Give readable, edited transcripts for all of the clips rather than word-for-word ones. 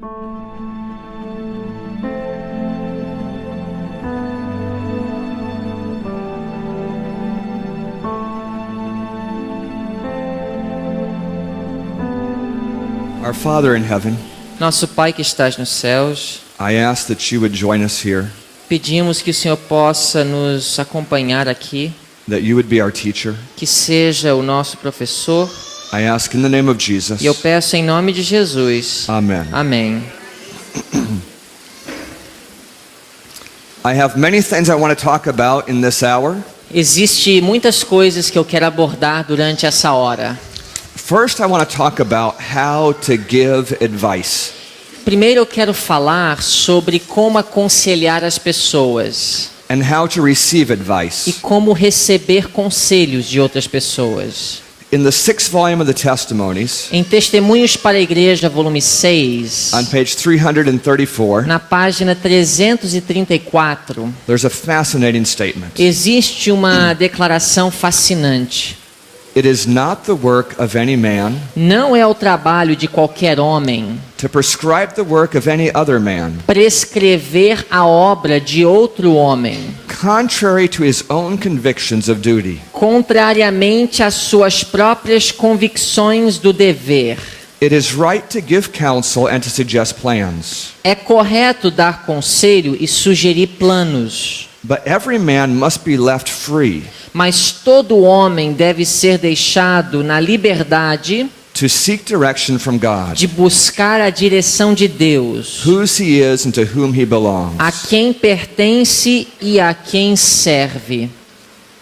Our Father in heaven, Nosso Pai que estás nos céus, I ask that you would join us here, pedimos que o Senhor possa nos acompanhar aqui, that you would be our teacher. que seja o nosso professor, I ask in the name of Jesus. e eu peço em nome de Jesus. Amen. Amém. I have many things I want to talk about in this hour. Existem muitas coisas que eu quero abordar durante essa hora. First, I want to talk about how to give advice. Primeiro eu quero falar sobre como aconselhar as pessoas And how to receive e advice. como receber conselhos de outras pessoas. In the 6th volume of the Testimonies, Em Testemunhos para a Igreja, volume 6, on page 334, na página 334, there's a fascinating statement. existe uma declaração fascinante. It is not the work of any man Não é o trabalho de qualquer homem to prescribe the work of any other man, prescrever a obra de outro homem, contrary to his own convictions of duty. contrariamente às suas próprias convicções do dever. It is right to give counsel and to suggest plans. É correto dar conselho e sugerir planos, But every man must be left free mas todo homem deve ser deixado na liberdade to seek direction from God, de buscar a direção de Deus, whose he is and to whom he belongs. a quem pertence e a quem serve.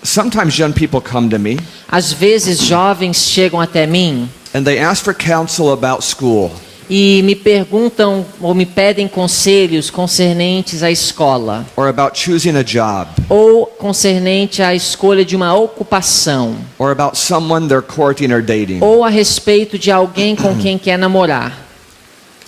Sometimes young people come to me Às vezes jovens chegam até mim and they ask for counsel about school. e me perguntam ou me pedem conselhos concernentes à escola Or about choosing a job, ou concernente à escolha de uma ocupação or about someone they're courting or dating. ou a respeito de alguém com quem quer namorar.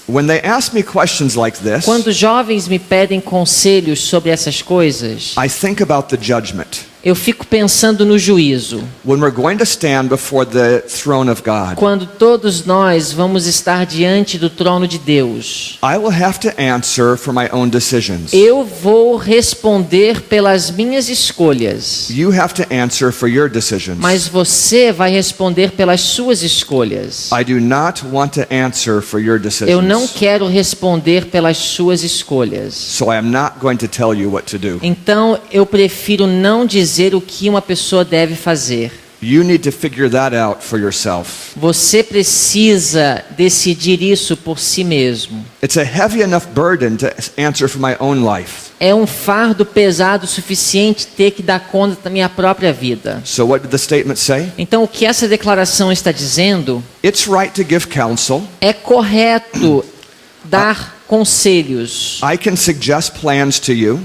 When they ask me questions like this, Quando jovens me pedem conselhos sobre essas coisas, I think about the judgment. eu fico pensando no juízo. When we're going to stand before the throne of God, Quando todos nós vamos estar diante do trono de Deus, I will have to answer for my own decisions. eu vou responder pelas minhas escolhas, You have to answer for your decisions. mas você vai responder pelas suas escolhas. I do not want to answer for your decisions. Eu não quero responder pelas suas escolhas. So I am not going to tell you what to do. Então eu prefiro não dizer o que uma pessoa deve fazer. You need to figure that out for yourself. Você precisa decidir isso por si mesmo. It's a heavy enough burden to answer for my own life. É um fardo pesado o suficiente ter que dar conta da minha própria vida. So what did the statement say? Então o que essa declaração está dizendo? It's right to give counsel. É correto dar conselhos. I can suggest plans to you.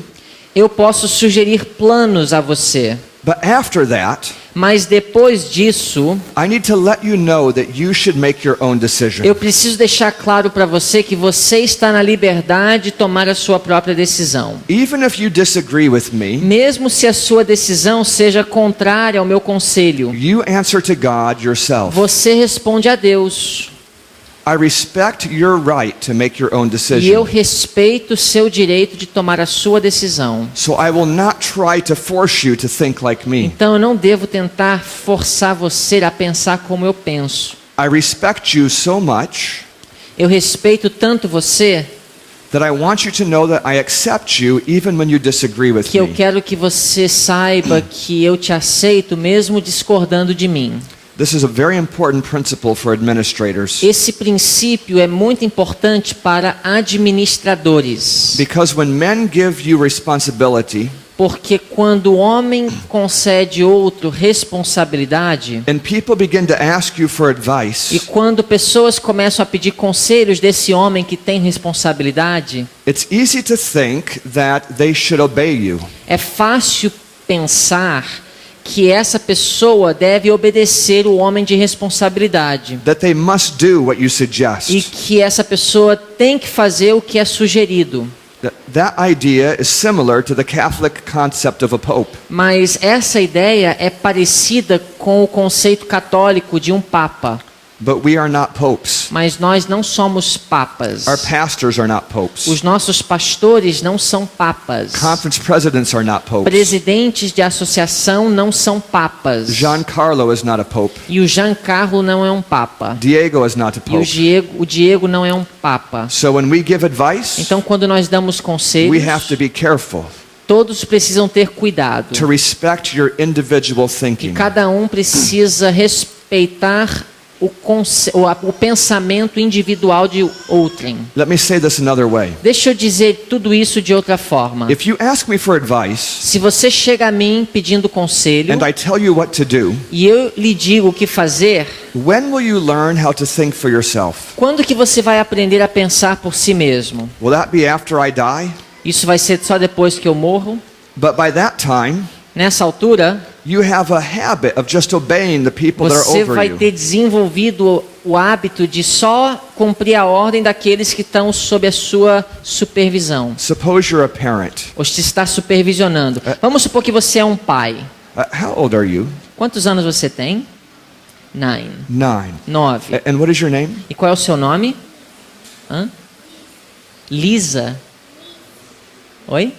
Eu posso sugerir planos a você. But after that, Mas depois disso, I need to let you know that you should make your own decision. eu preciso deixar claro para você que você está na liberdade de tomar a sua própria decisão. Even if you disagree with me, Mesmo se a sua decisão seja contrária ao meu conselho, you answer to God yourself. você responde a Deus. I respect your right to make your own E eu decision. respeito o seu direito de tomar a sua decisão. So I will not try to force you to think like me. Então eu não devo tentar forçar você a pensar como eu penso. I respect you so much Eu respeito tanto você that I want you to know that I accept you even when you disagree with que eu me. quero que você saiba que eu te aceito mesmo discordando de mim. This is a very important principle for administrators. Esse princípio é muito importante para administradores. Because when men give you responsibility, Porque quando o homem concede outro responsabilidade, and people begin to ask you for e advice, quando pessoas começam a pedir conselhos desse homem que tem responsabilidade, it's easy to think that they should obey you. é fácil pensar que essa pessoa deve obedecer o homem de responsabilidade That they must do what you e suggest. que essa pessoa tem que fazer o que é sugerido. That idea is similar to the Catholic concept of a pope. Mas essa ideia é parecida com o conceito católico de um papa. But we are not popes. Mas nós não somos papas. Our pastors are not popes. Os nossos pastores não são papas. Conference presidents are not popes. Presidentes de associação não são papas. Giancarlo is not a pope. E o Giancarlo não é um papa. Diego is not a E pope. o Diego não é um papa. So when we give advice, Então, quando nós damos we conselhos, have to be careful todos precisam ter cuidado. to respect your individual E thinking. cada um precisa respeitar o pensamento individual de outrem. Let me say this another way. Deixa eu dizer tudo isso de outra forma. If you ask me for advice Se você chega a mim pedindo conselho and I tell you what to do, e eu lhe digo o que fazer, when will you learn how to think for yourself? quando que você vai aprender a pensar por si mesmo? Will that be after I die? Isso vai ser só depois que eu morro? But by that time, Nessa altura, you have a habit of just obeying the people that are você over vai you. ter desenvolvido o hábito de só cumprir a ordem daqueles que estão sob a sua supervisão. Suppose you're a parent. Ou te está supervisionando. Vamos supor que você é um pai. How old are you? Quantos anos você tem? 9. 9. And what is your name? E qual é o seu nome? Hã? Lisa. Oi?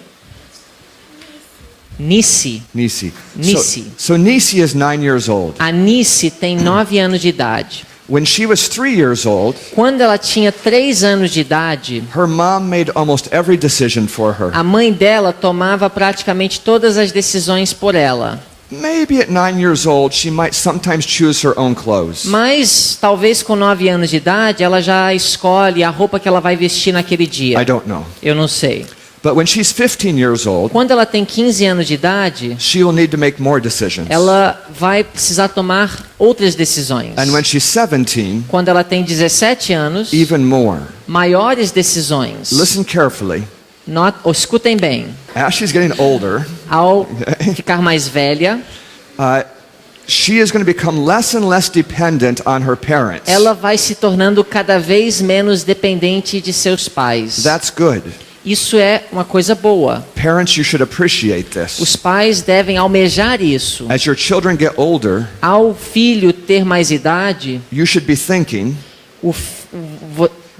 Nisi. Nisi. Nisi. So Nisi is 9 years old. A Nisi tem 9 anos de idade. When she was 3 years old, Quando ela tinha 3 anos de idade, her mom made almost every decision for her. a mãe dela tomava praticamente todas as decisões por ela. Maybe at 9 years old, she might sometimes choose her own clothes. Mas talvez com 9 anos de idade ela já escolhe a roupa que ela vai vestir naquele dia. I don't know. Eu não sei. But when she's 15 years old, Quando ela tem 15 anos de idade, she will need to make more decisions. ela vai precisar tomar outras decisões. And when she's 17, Quando ela tem 17 anos, even more. maiores decisões. Listen carefully. Escutem bem. As she's getting older, Ao ficar mais velha, she is going to become less and less dependent on her parents. ela vai se tornando cada vez menos dependente de seus pais. That's good. Isso é uma coisa boa. Parents, you should appreciate this. Os pais devem almejar isso. As your children get older, Ao filho ter mais idade, you should be thinking,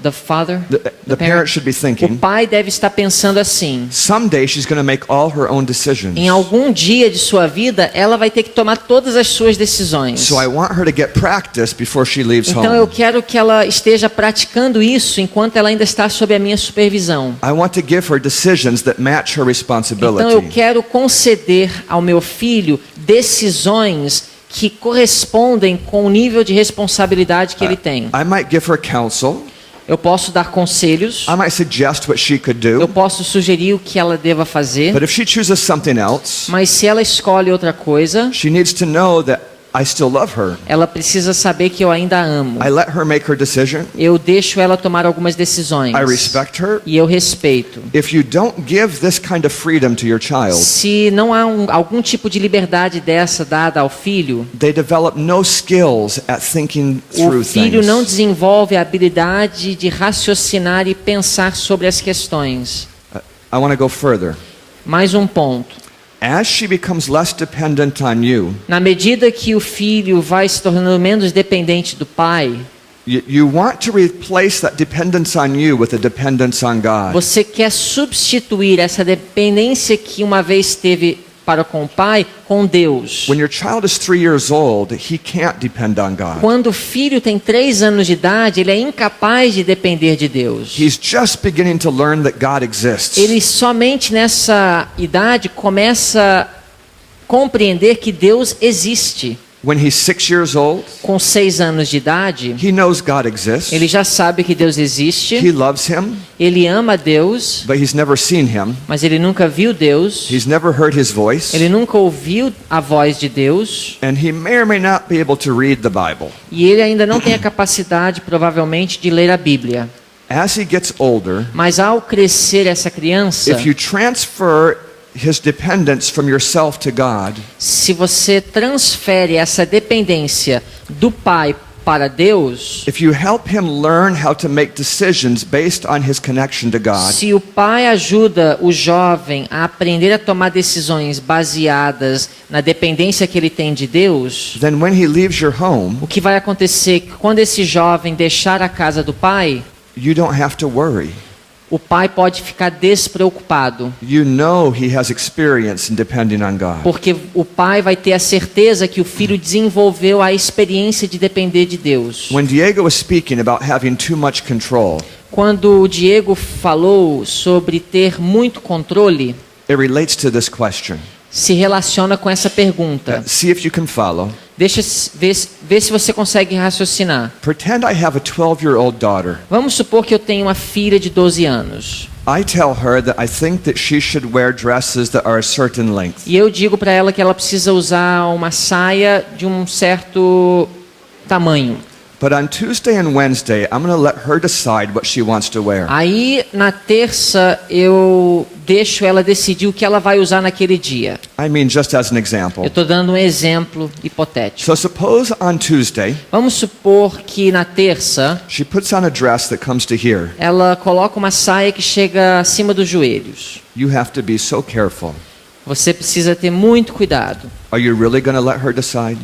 the parent should be o thinking, pai deve estar pensando assim: someday she's going to make all her own decisions. em algum dia de sua vida, ela vai ter que tomar todas as suas decisões. So I want her to get practice before she leaves Então eu home. quero que ela esteja praticando isso enquanto ela ainda está sob a minha supervisão. I want to give her decisions that match her Então eu responsibility. quero conceder ao meu filho decisões que correspondem com o nível de responsabilidade que ele tem. I might give her counsel. Eu posso dar conselhos, I might suggest what she could eu do. posso sugerir o que ela deva fazer, But if she chooses something else, mas se ela escolhe outra coisa, she needs to know that I still love her. ela precisa saber que eu ainda a amo. I let her make her decision. Eu deixo ela tomar algumas decisões. I respect her. E eu respeito. If you don't give this kind of freedom to your child, Se não há algum tipo de liberdade dessa dada ao filho, they develop no skills at thinking through o filho things. não desenvolve a habilidade de raciocinar e pensar sobre as questões. I want to go further. Mais um ponto. As she becomes less dependent on you, Na medida que o filho vai se tornando menos dependente do pai, you want to replace that dependence on you with a dependence on God. você quer substituir essa dependência que uma vez teve para com o pai com Deus. When your child is 3 years old, he can't depend on God. Quando o filho tem 3 anos de idade, ele é incapaz de depender de Deus. He's just beginning to learn that God exists. Ele somente nessa idade começa a compreender que Deus existe. When he's 6 years old, Com 6 anos de idade, he knows God exists. ele já sabe que Deus He existe. loves him, Ele ama Deus, but he's never seen him. mas ele nunca viu Deus. He's never heard his voice. Ele nunca ouviu a voz de Deus. And he may or may not be able to read the Bible. E ele ainda não tem a capacidade, provavelmente, de ler a Bíblia. As he gets older, Mas ao crescer essa criança, if you transfer his dependence from yourself to God, se você transfere essa dependência do pai para Deus, if you help him learn how to make decisions based on his connection to God, se o pai ajuda o jovem a aprender a tomar decisões baseadas na dependência que ele tem de Deus, then when he leaves your home, o que vai acontecer é que quando esse jovem deixar a casa do pai, you don't have to worry. o pai pode ficar despreocupado, You know he has experience in depending on God. porque o pai vai ter a certeza que o filho desenvolveu a experiência de depender de Deus. When Diego was speaking about having too much control, Quando o Diego falou sobre ter muito controle, it relates to this question. se relaciona com essa pergunta. See if you can follow. Deixa ver se você consegue raciocinar. Pretend I have a 12-year-old daughter. Vamos supor que eu tenho uma filha de 12 anos. I tell her that I think that she should wear dresses that are a certain length. E eu digo para ela que ela precisa usar uma saia de um certo tamanho. But on Tuesday and Wednesday, I'm going to let her decide what she wants to wear. Aí na terça eu deixo ela decidir o que ela vai usar naquele dia. I mean, just as an Eu example. estou dando um exemplo hipotético. So suppose on Tuesday, Vamos supor que na terça she puts on a dress that comes to here. ela coloca uma saia que chega acima dos joelhos. You have to be so careful. Você precisa ter muito cuidado. Are you really going to let her decide?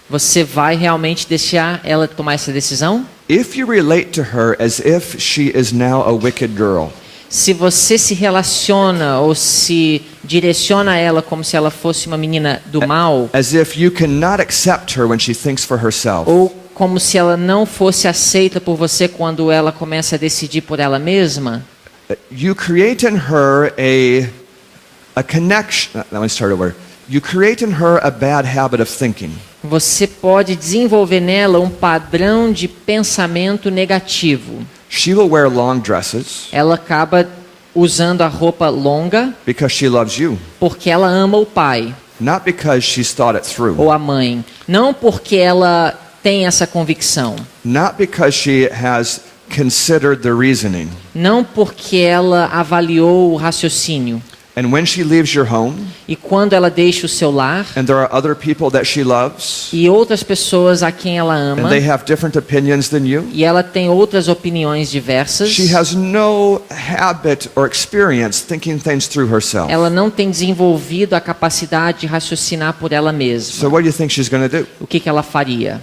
Você vai realmente deixar ela tomar essa decisão? If you relate to her as if she is now a wicked girl, Se você se relaciona ou se direciona a ela como se ela fosse uma menina do mal, as if you cannot accept her when she thinks for herself, ou como se ela não fosse aceita por você quando ela começa a decidir por ela mesma, you create in her a connection. Let me start over. You create in her a bad habit of thinking. você pode desenvolver nela um padrão de pensamento negativo. She will wear long dresses Ela acaba usando a roupa longa because she loves you, porque ela ama o pai not because she's thought it through, ou a mãe, não porque ela tem essa convicção, not because she has considered the reasoning. não porque ela avaliou o raciocínio. And when she leaves your home, E quando ela deixa o seu lar and there are other people that she loves, e outras pessoas a quem ela ama, and they have different opinions than you, e ela tem outras opiniões diversas, she has no habit or experience thinking things through herself. ela não tem desenvolvido a capacidade de raciocinar por ela mesma. So what do you think she's going to do? O que ela faria?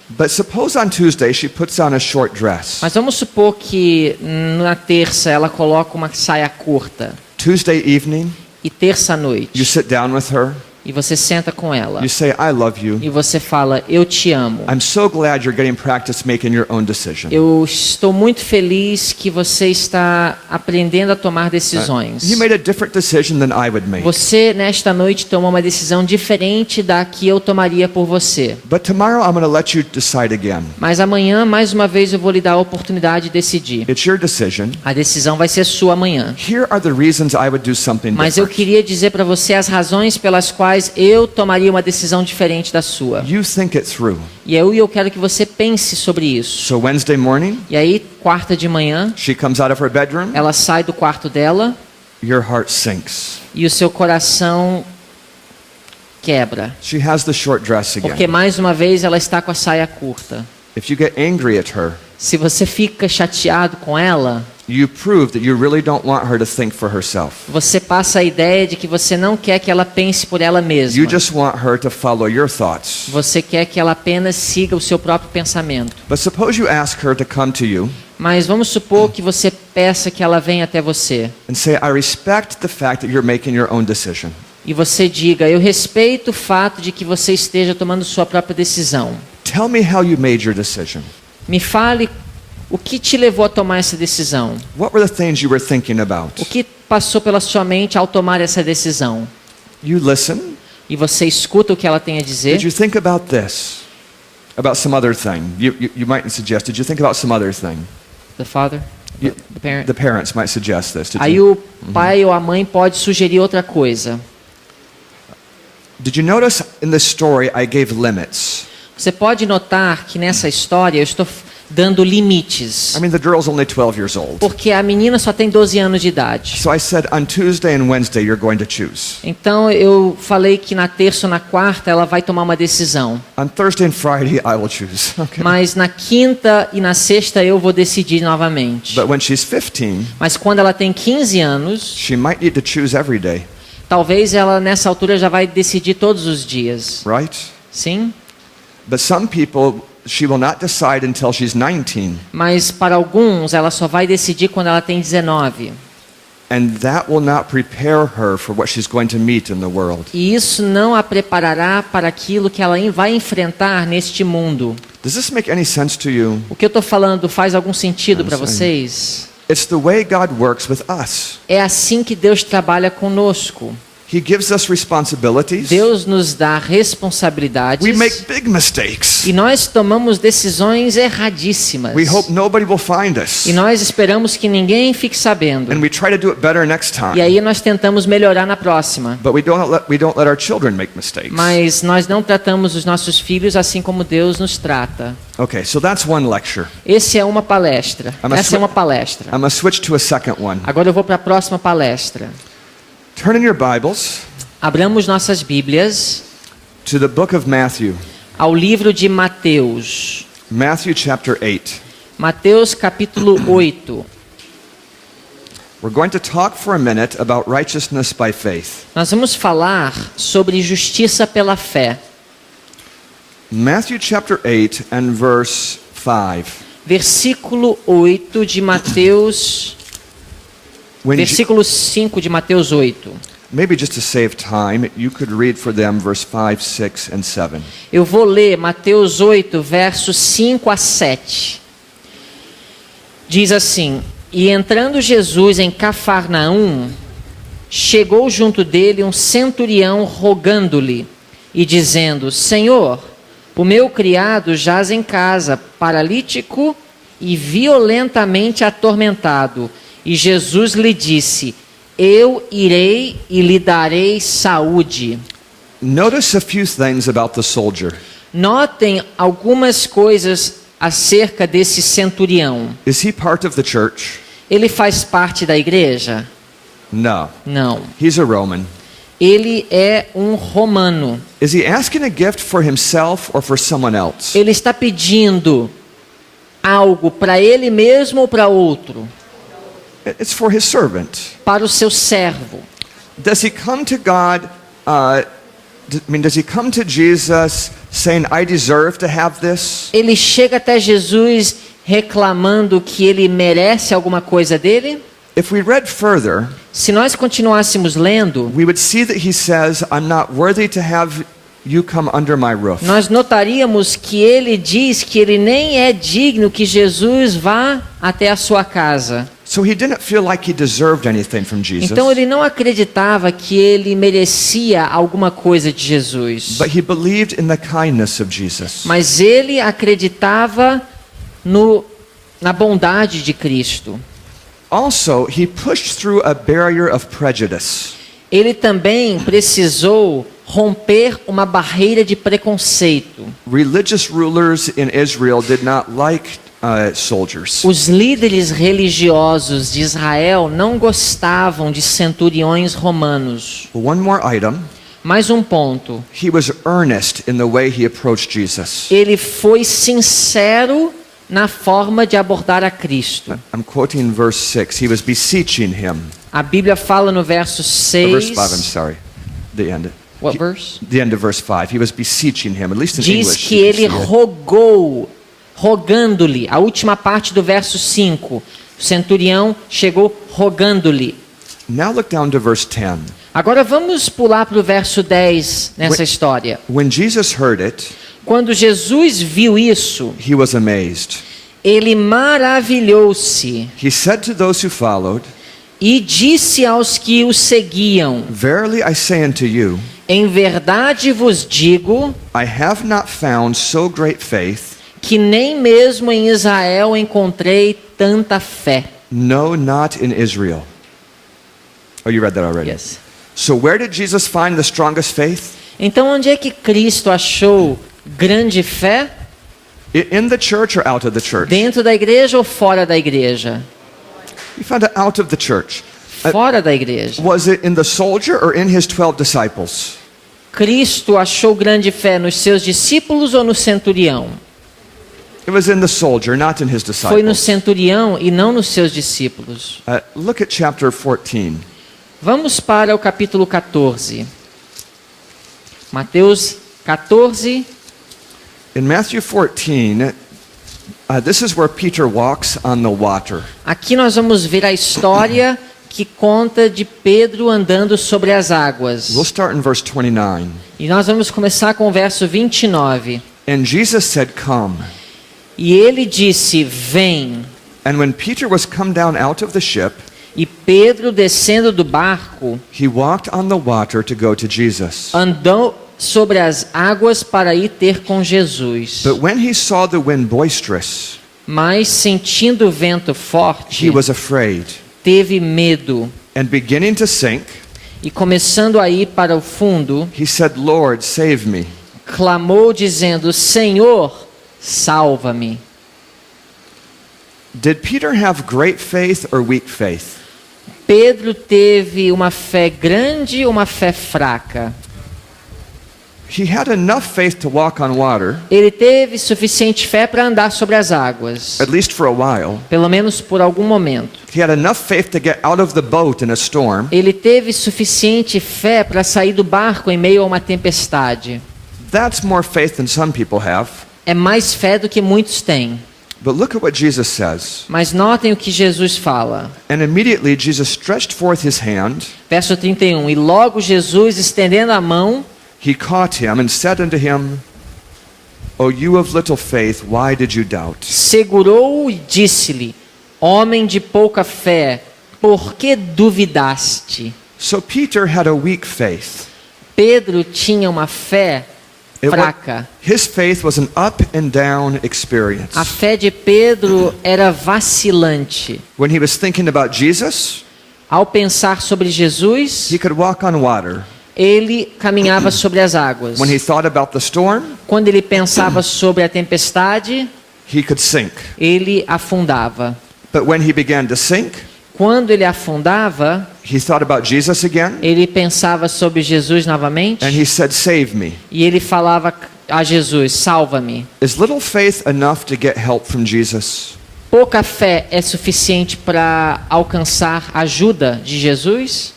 But suppose on Tuesday she puts on a short dress. Mas vamos supor que na terça ela coloca uma saia curta Tuesday evening, e terça à noite you sit down with her, e você senta com ela you say, I love you. e você fala, eu te amo. I'm so glad you're getting practice making your own decision. Eu estou muito feliz que você está aprendendo a tomar decisões. You made a different decision than I would make. Você, nesta noite, tomou uma decisão diferente da que eu tomaria por você. But tomorrow I'm going to let you decide again. Mas amanhã, mais uma vez, eu vou lhe dar a oportunidade de decidir. It's your decision. A decisão vai ser sua amanhã. Here are the reasons I would do something Mas eu different. queria dizer para você as razões pelas quais eu tomaria uma decisão diferente da sua. You think it through. E eu quero que você pense sobre isso. So Wednesday morning, E aí, quarta de manhã, she comes out of her bedroom, ela sai do quarto dela your heart sinks. e o seu coração quebra. She has the short dress Porque again. mais uma vez ela está com a saia curta. If you get angry at her, Se você fica chateado com ela, you prove that you really don't want her to think for herself. você passa a ideia de que você não quer que ela pense por ela mesma. You just want her to follow your thoughts. Você quer que ela apenas siga o seu próprio pensamento. But suppose you ask her to come to you Mas vamos supor que você peça que ela venha até você. and say, I respect the fact that you're making your own decision. E você diga, eu respeito o fato de que você esteja tomando sua própria decisão. Tell me how you made your decision. Me fale o que te levou a tomar essa decisão. What were the things you were thinking about? O que passou pela sua mente ao tomar essa decisão? You listen. E você escuta o que ela tem a dizer? Did you think about this? About some other thing? You might suggest, did you think about some other thing? The father? You- The parent? The parents might suggest this. Did Aí you? o pai ou a mãe pode sugerir outra coisa. Did you notice in this story I gave limits? Você pode notar que nessa história eu estou dando limites. I mean, the girl's only 12 years old. Porque a menina só tem 12 anos de idade. So I said, on Tuesday and Wednesday, you're going to choose. Então eu falei que na terça ou na quarta ela vai tomar uma decisão. On Thursday and Friday, I will choose. Okay. Mas na quinta e na sexta eu vou decidir novamente. But when she's 15, Mas quando ela tem 15 anos, she might need to choose every day, talvez ela nessa altura já vai decidir todos os dias. right? Sim? But some people, she will not decide until she's 19. Mas para alguns ela só vai decidir quando ela tem 19. And that will not prepare her for what she's going to meet in the world. E isso não a preparará para aquilo que ela vai enfrentar neste mundo. Does this make any sense to you? O que eu estou falando faz algum sentido para Sim. vocês? It's the way God works with us. É assim que Deus trabalha conosco. He gives us responsibilities. Deus nos dá responsabilidades. We make big mistakes. E nós tomamos decisões erradíssimas. We hope nobody will find us. E nós esperamos que ninguém fique sabendo. And we try to do it better next E time. aí nós tentamos melhorar na próxima. But we don't let our children make mistakes. Mas nós não tratamos os nossos filhos assim como Deus nos trata. Okay, so that's one lecture. Essa é uma palestra. Essa é uma palestra. I'm going to switch to a second one. Agora eu vou para a próxima palestra. Turn in your Bibles Abramos nossas Bíblias to the book of Matthew. ao livro de Mateus. Matthew chapter 8. Mateus capítulo 8. We're going to talk for a minute about righteousness by faith. Nós vamos falar sobre justiça pela fé. Matthew chapter 8 and verse 5. Versículo 8 de Mateus, When versículo 5 de Mateus 8. maybe just to save time, you could read for them verse 5, 6 and 7. Eu vou ler Mateus 8, versos 5 a 7. Diz assim: E entrando Jesus em Cafarnaum, chegou junto dele um centurião rogando-lhe e dizendo: Senhor, o meu criado jaz em casa, paralítico e violentamente atormentado. E Jesus lhe disse: Eu irei e lhe darei saúde. Notice a few things about the soldier. Notem algumas coisas acerca desse centurião. Is he part of the church? Ele faz parte da igreja? No. Não. He's a Roman. Ele é um romano. Is he asking a gift for himself or for someone else? Ele está pedindo algo para ele mesmo ou para outro? It's for his servant. Para o seu servo. Does he come to God, does he come to Jesus saying, I deserve to have this? Ele chega até Jesus reclamando que ele merece alguma coisa dele? If we read further, Se nós continuássemos lendo, we would see that he says, I'm not worthy to have you come under my roof. nós notaríamos que ele diz que ele nem é digno que Jesus vá até a sua casa. So he didn't feel like he deserved anything from Jesus. Então ele não acreditava que ele merecia alguma coisa de Jesus. But he believed in the kindness of Jesus. Mas ele acreditava na bondade de Cristo. Also, he pushed through a barrier of prejudice. Ele também precisou romper uma barreira de preconceito. Religious rulers in Israel did not like soldiers. Os líderes religiosos de Israel não gostavam de centuriões romanos. One more item. Mais um ponto. He was earnest in the way he approached Jesus. Ele foi sincero na forma de abordar a Cristo. I'm quoting verse 6. He was beseeching him. A Bíblia fala no verso 6. Verse 5, I'm sorry. The end. What verse? The end of verse 5. He was beseeching him, at least in Diz English. que you can ele see it. rogou, rogando-lhe. A última parte do verso 5. O centurião chegou rogando-lhe. Now look down to verse 10. Agora vamos pular para o verso 10 nessa história. When Jesus heard it, Quando Jesus viu isso, he was amazed. ele maravilhou-se He said to those who followed, e disse aos que o seguiam: Verily I say unto you, Em verdade vos digo I have not found so great faith, que nem mesmo em Israel encontrei tanta fé. no, not in Israel. Oh, you read that already. Yes. So where did Jesus find the strongest faith? Então onde é que Cristo achou grande fé? In the church or out of the church? Dentro da igreja ou fora da igreja? You found it out of the church. Fora da igreja. Was it in the soldier or in his 12 disciples? Cristo achou grande fé nos seus discípulos ou no centurião? It was in the soldier, not in his Foi no disciples. centurião e não nos seus discípulos. Look at chapter 14. Vamos para o capítulo 14. Mateus 14. In Matthew 14, this is where Peter walks on the water. Aqui nós vamos ver a história que conta de Pedro andando sobre as águas. We'll start in verse 29. E nós vamos começar com o verso 29. And Jesus said, "Come." E ele disse, vem. And when Peter was come down out of the ship, E Pedro, descendo do barco, he walked on the water to go to Jesus. andou sobre as águas para ir ter com Jesus. But when he saw the wind boisterous, Mas, sentindo o vento forte, he was afraid, teve medo. and beginning to sink, E começando a ir para o fundo, he said, "Lord, save me." clamou dizendo, Senhor, salva-me. Did Peter have great faith or weak faith? Pedro teve uma fé grande ou uma fé fraca? He had enough faith to walk on water, Ele teve suficiente fé para andar sobre as águas, at least for a while. pelo menos por algum momento. He had enough faith to get out of the boat in a storm. Ele teve suficiente fé para sair do barco em meio a uma tempestade. That's more faith than some people have. É mais fé do que muitos têm. But look at what Jesus says. Mas notem o que Jesus fala. And immediately Jesus stretched forth his hand, Verso 31. E logo Jesus, estendendo a mão, he caught him and said unto him, "O you of little faith, why did you doubt?" segurou-o e disse-lhe, homem de pouca fé, por que duvidaste? So Peter had a weak faith. Pedro tinha uma fé fraca. His faith was an up and down experience. A fé de Pedro era vacilante. When he was thinking about Jesus, Ao pensar sobre Jesus, he could walk on water. ele caminhava sobre as águas. When he thought about the storm, Quando ele pensava sobre a tempestade, he could sink. ele afundava. But when he began to sink, Quando ele afundava, he thought about Jesus again, ele pensava sobre Jesus novamente and he said, "Save me." e ele falava a Jesus, salva-me. Is little faith enough to get help from Jesus? Pouca fé é suficiente para alcançar ajuda de Jesus?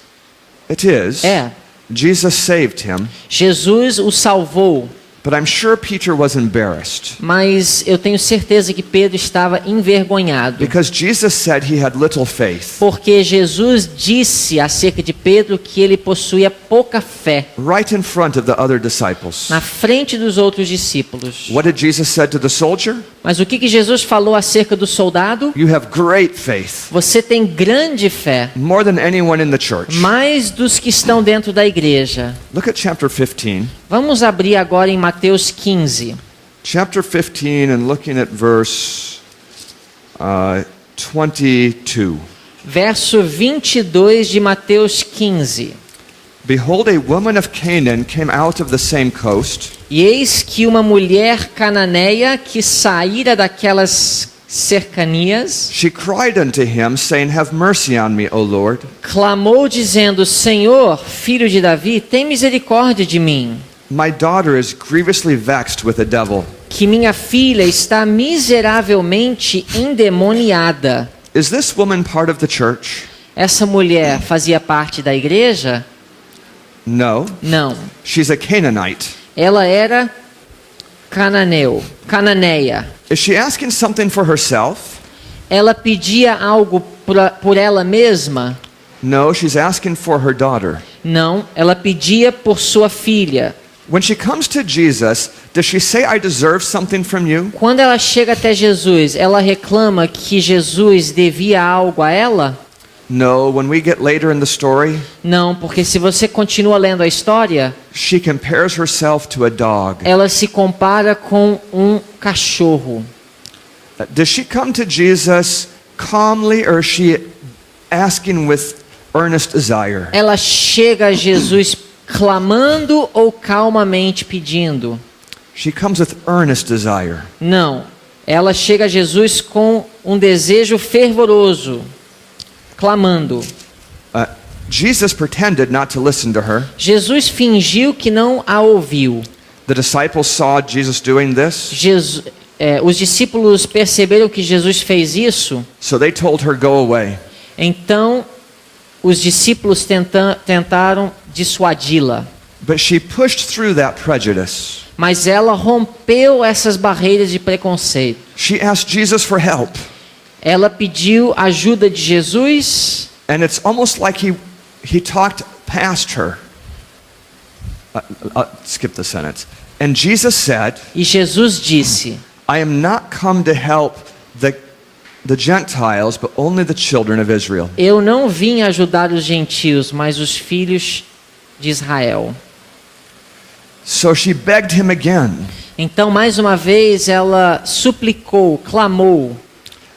It is. É. Jesus saved him, Jesus o salvou, but I'm sure Peter was embarrassed mas eu tenho certeza que Pedro estava envergonhado. because Jesus said he had little faith. Porque Jesus disse acerca de Pedro que ele possuía pouca fé Right in front of the other disciples. na frente dos outros discípulos. What did Jesus say to the soldier? Mas o que Jesus falou acerca do soldado? You have great faith, Você tem grande fé, more than anyone in the church. mais dos que estão dentro da igreja. Look at chapter 15. Vamos abrir agora em Mateus 15. Chapter 15 and looking at verse 22. Verso 22 de Mateus 15. Behold, a woman of Canaan came out of the same coast, E eis que uma mulher cananeia que saíra daquelas cercanias, she cried unto him, saying, "Have mercy on me, O Lord, clamou dizendo, Senhor, filho de Davi, tem misericórdia de mim, my daughter is grievously vexed with a devil." que minha filha está miseravelmente endemoniada. Is this woman part of the church? Essa mulher fazia parte da igreja? No. Não. She's a Canaanite. Ela era cananeia. Is she asking something for herself? Ela pedia algo por ela mesma? No, she's asking for her daughter. Não, ela pedia por sua filha. When she comes to Jesus, does she say, "I deserve something from you"? Quando ela chega até Jesus, ela reclama que Jesus devia algo a ela? No, when we get later in the story, Não, porque se você continua lendo a história, she compares herself to a dog. ela se compara com um cachorro. Does she come to Jesus calmly, or is she asking with earnest desire? Ela chega a Jesus clamando ou calmamente pedindo? She comes with earnest desire. Não, ela chega a Jesus com um desejo fervoroso, clamando. Jesus pretended not to listen to her. Jesus fingiu que não a ouviu. The disciples saw Jesus doing this. Os discípulos perceberam que Jesus fez isso. So they told her, "Go away." Então, os discípulos tentaram dissuadi-la. But she pushed through that prejudice. Mas ela rompeu essas barreiras de preconceito. She asked Jesus for help. Ela pediu ajuda de Jesus. And it's almost like he talked past her. Skip the sentence. And Jesus said, E Jesus disse: "I am not come to help the Gentiles, but only the children of Israel." Eu não vim ajudar os gentios, mas os filhos de Israel. So she begged him again. Então, mais uma vez, ela suplicou, clamou.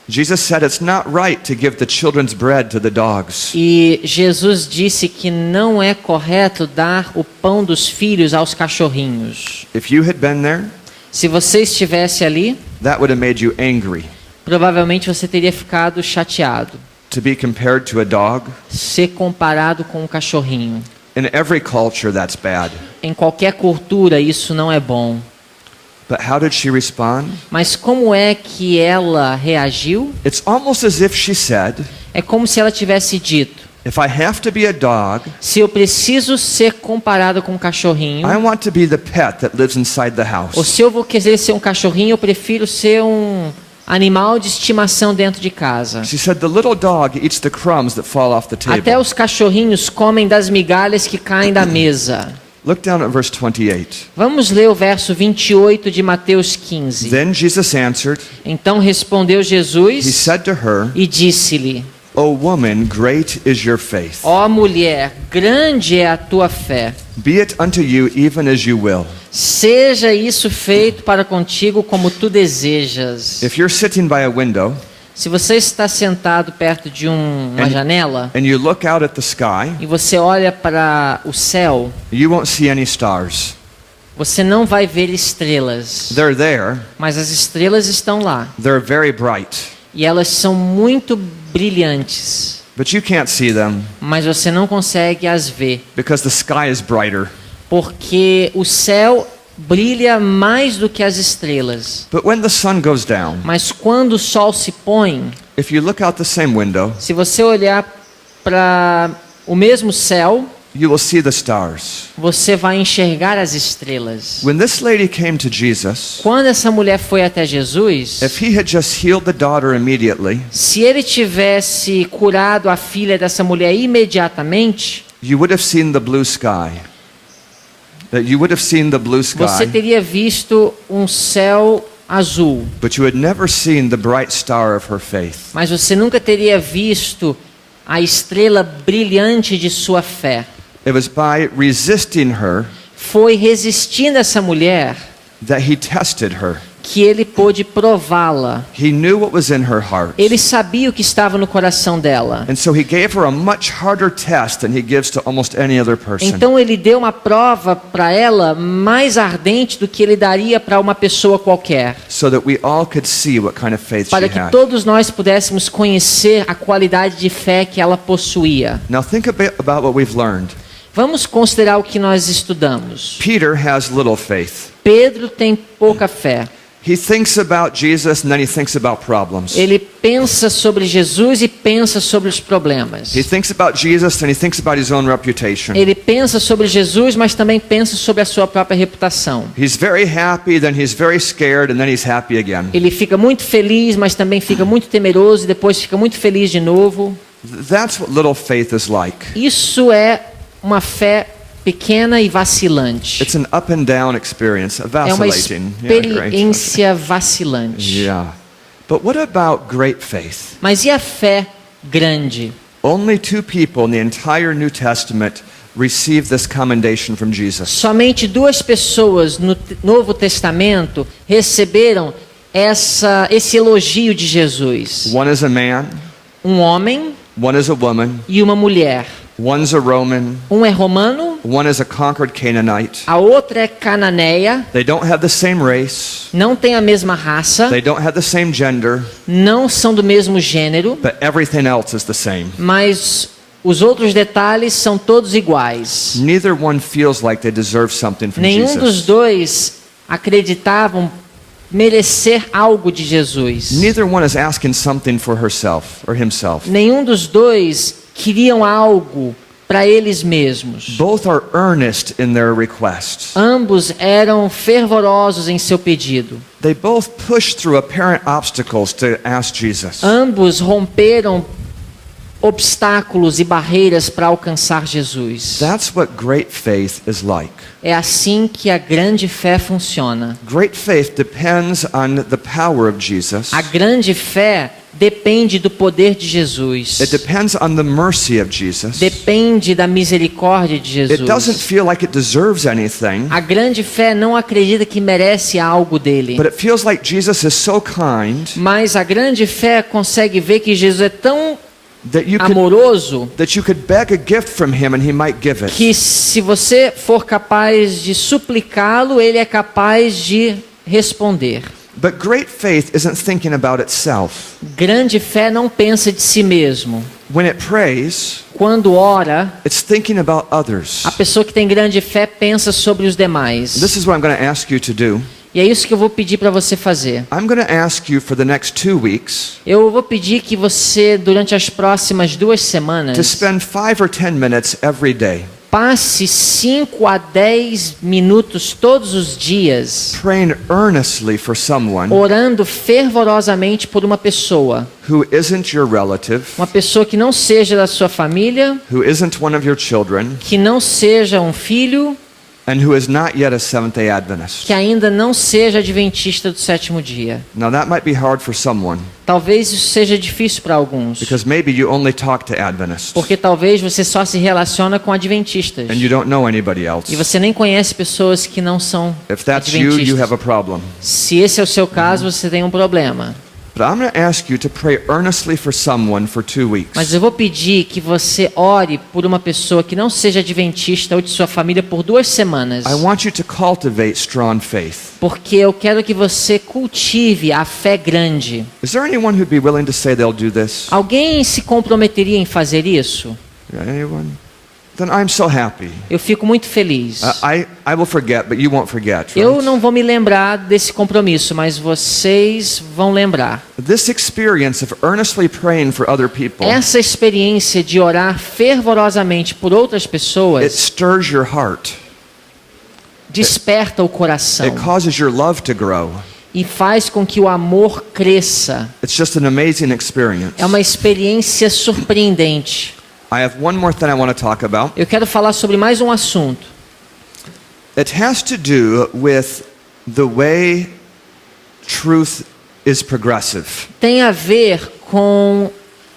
Jesus said it's not right to give the children's bread to the dogs. E Jesus disse que não é correto dar o pão dos filhos aos cachorrinhos. If you had been there, Se você estivesse ali, that would have made you angry. provavelmente você teria ficado chateado. To be compared to a dog, Ser comparado com um cachorrinho. in every culture that's bad. Em qualquer cultura isso não é bom. But how did she respond? Mas como é que ela reagiu? It's almost as if she said, É como se ela tivesse dito: if I have to be a dog, se eu preciso ser comparado com um cachorrinho, I want to be the pet that lives inside the house. ou se eu vou querer ser um cachorrinho, eu prefiro ser um animal de estimação dentro de casa. She said the little dog eats the crumbs that fall off the Até table. os cachorrinhos comem das migalhas que caem da mesa. Look down at verse 28. Vamos ler o verso 28 de Mateus 15. Then Jesus answered, Então respondeu he Jesus said to her, e disse-lhe: "O woman, great is your faith. Ó mulher, grande é a tua fé. Be it unto you even as you will." Seja isso feito para contigo como tu desejas. If you're sitting by a window Se você está sentado perto de uma janela and you look out at the sky, e você olha para o céu, you won't see any stars. você não vai ver estrelas. They're there. Mas as estrelas estão lá. They're very bright. E elas são muito brilhantes. But you can't see them Mas você não consegue as ver. because the sky is brighter. Porque o céu brilha mais do que as estrelas. But when the sun goes down, Mas quando o sol se põe, if you look out the same window, se você olhar para o mesmo céu, you will see the stars. você vai enxergar as estrelas. When this lady came to Jesus, Quando essa mulher foi até Jesus, if he had just healed the daughter immediately, se ele tivesse curado a filha dessa mulher imediatamente, you would have seen the blue sky. You would have seen the blue você sky, teria visto um céu azul. but you had never seen the bright star of her faith. Mas você nunca teria visto a estrela brilhante de sua fé. It was by resisting her Foi resistindo essa mulher that he tested her. que ele pôde prová-la. He knew what was in her heart. Ele sabia o que estava no coração dela. And so he gave her a much harder test than he gives to almost any other person. Então ele deu uma prova para ela mais ardente do que ele daria para uma pessoa qualquer. So that we all could see what kind of faith Para she que had. todos nós pudéssemos conhecer a qualidade de fé que ela possuía. Now think a bit about what we've learned. Vamos considerar o que nós estudamos. Peter has little faith. Pedro tem pouca fé. He thinks about Jesus and then he thinks about problems. Ele pensa sobre Jesus e pensa sobre os problemas. He thinks about Jesus and he thinks about his own reputation. Ele pensa sobre Jesus, mas também pensa sobre a sua própria reputação. He's very happy, then he's very scared, and then he's happy again. Ele fica muito feliz, mas também fica muito temeroso e depois fica muito feliz de novo. That's what little faith is like. Isso é uma fé pequena e vacilante. It's an up and down experience, a É uma vacillating. Yeah, great. experiência vacilante. Yeah. But what about great faith? Mas e a fé grande? Only two people in the entire New Testament receive this commendation from Jesus. Somente duas pessoas no Novo Testamento receberam esse elogio de Jesus. One is a man, Um homem one is a woman, e uma mulher. one's a Roman, Um é romano One is a conquered Canaanite. a outra é cananeia, They don't have the same race. não tem a mesma raça, They don't have the same gender. não são do mesmo gênero, But everything else is the same. mas os outros detalhes são todos iguais. Neither one feels like they deserve something from Nenhum dos Jesus. dois acreditavam merecer algo de Jesus. Neither one is asking something for herself or himself. Nenhum dos dois queriam algo para eles mesmos. Both are earnest in their requests. Ambos eram fervorosos em seu pedido. They both push through apparent obstacles to ask Jesus. Ambos romperam obstáculos e barreiras para alcançar Jesus. That's what great faith is like. É assim que a grande fé funciona. Great faith depends on the power of Jesus. A grande fé depende do poder de Jesus. It depends on the mercy of Jesus. Depende da misericórdia de It doesn't Jesus. feel like it deserves anything, A grande fé não acredita que merece algo dele. but it feels like Jesus is so kind Mas a grande fé consegue ver que Jesus é tão that you could beg a gift from him and he might give it. que se você for capaz de suplicá-lo, ele é capaz de responder. But great faith isn't thinking about itself. Grande fé não pensa de si mesmo. When it prays, Quando ora, it's thinking about others. a pessoa que tem grande fé pensa sobre os demais. This is what I'm going to ask you to do. E é isso que eu vou pedir para você fazer. I'm going to ask you for the next 2 weeks Eu vou pedir que você, durante as próximas 2 to semanas, spend 5 or 10 minutes every day passe 5 a 10 minutos todos os dias praying earnestly for someone orando fervorosamente por uma pessoa. who isn't your relative, Uma pessoa que não seja da sua família, who isn't one of your children, que não seja um filho, and who is not yet a Seventh-day Adventist. que ainda não seja adventista do sétimo dia. Now that might be hard for someone Talvez isso seja difícil para alguns, because maybe you only talk to Adventists porque talvez você só se relaciona com adventistas and you don't know anybody else. e você nem conhece pessoas que não são If that's you, you have adventistas. a problem. Se esse é o seu caso, você tem um problema. But I'm going to ask you to pray earnestly for someone for 2 weeks. Mas eu vou pedir que você ore por uma pessoa que não seja adventista ou de sua família por 2 semanas. I want you to cultivate strong faith. Porque eu quero que você cultive a fé grande. Is there anyone who'd be willing to say they'll do this? Alguém se comprometeria em fazer isso? Anyone? Then I'm so happy. Eu fico muito feliz. I will forget, but you won't forget. Eu Right? não vou me lembrar desse compromisso, mas vocês vão lembrar. This experience of earnestly praying for other people, Essa experiência de orar fervorosamente por outras it pessoas stirs your heart. desperta o coração It causes your love to grow. e faz com que o amor cresça. It's just an amazing experience. É uma experiência surpreendente. I have one more thing I want to talk about. Eu quero falar sobre mais um assunto. It has to do with the way truth is progressive. Tem a ver com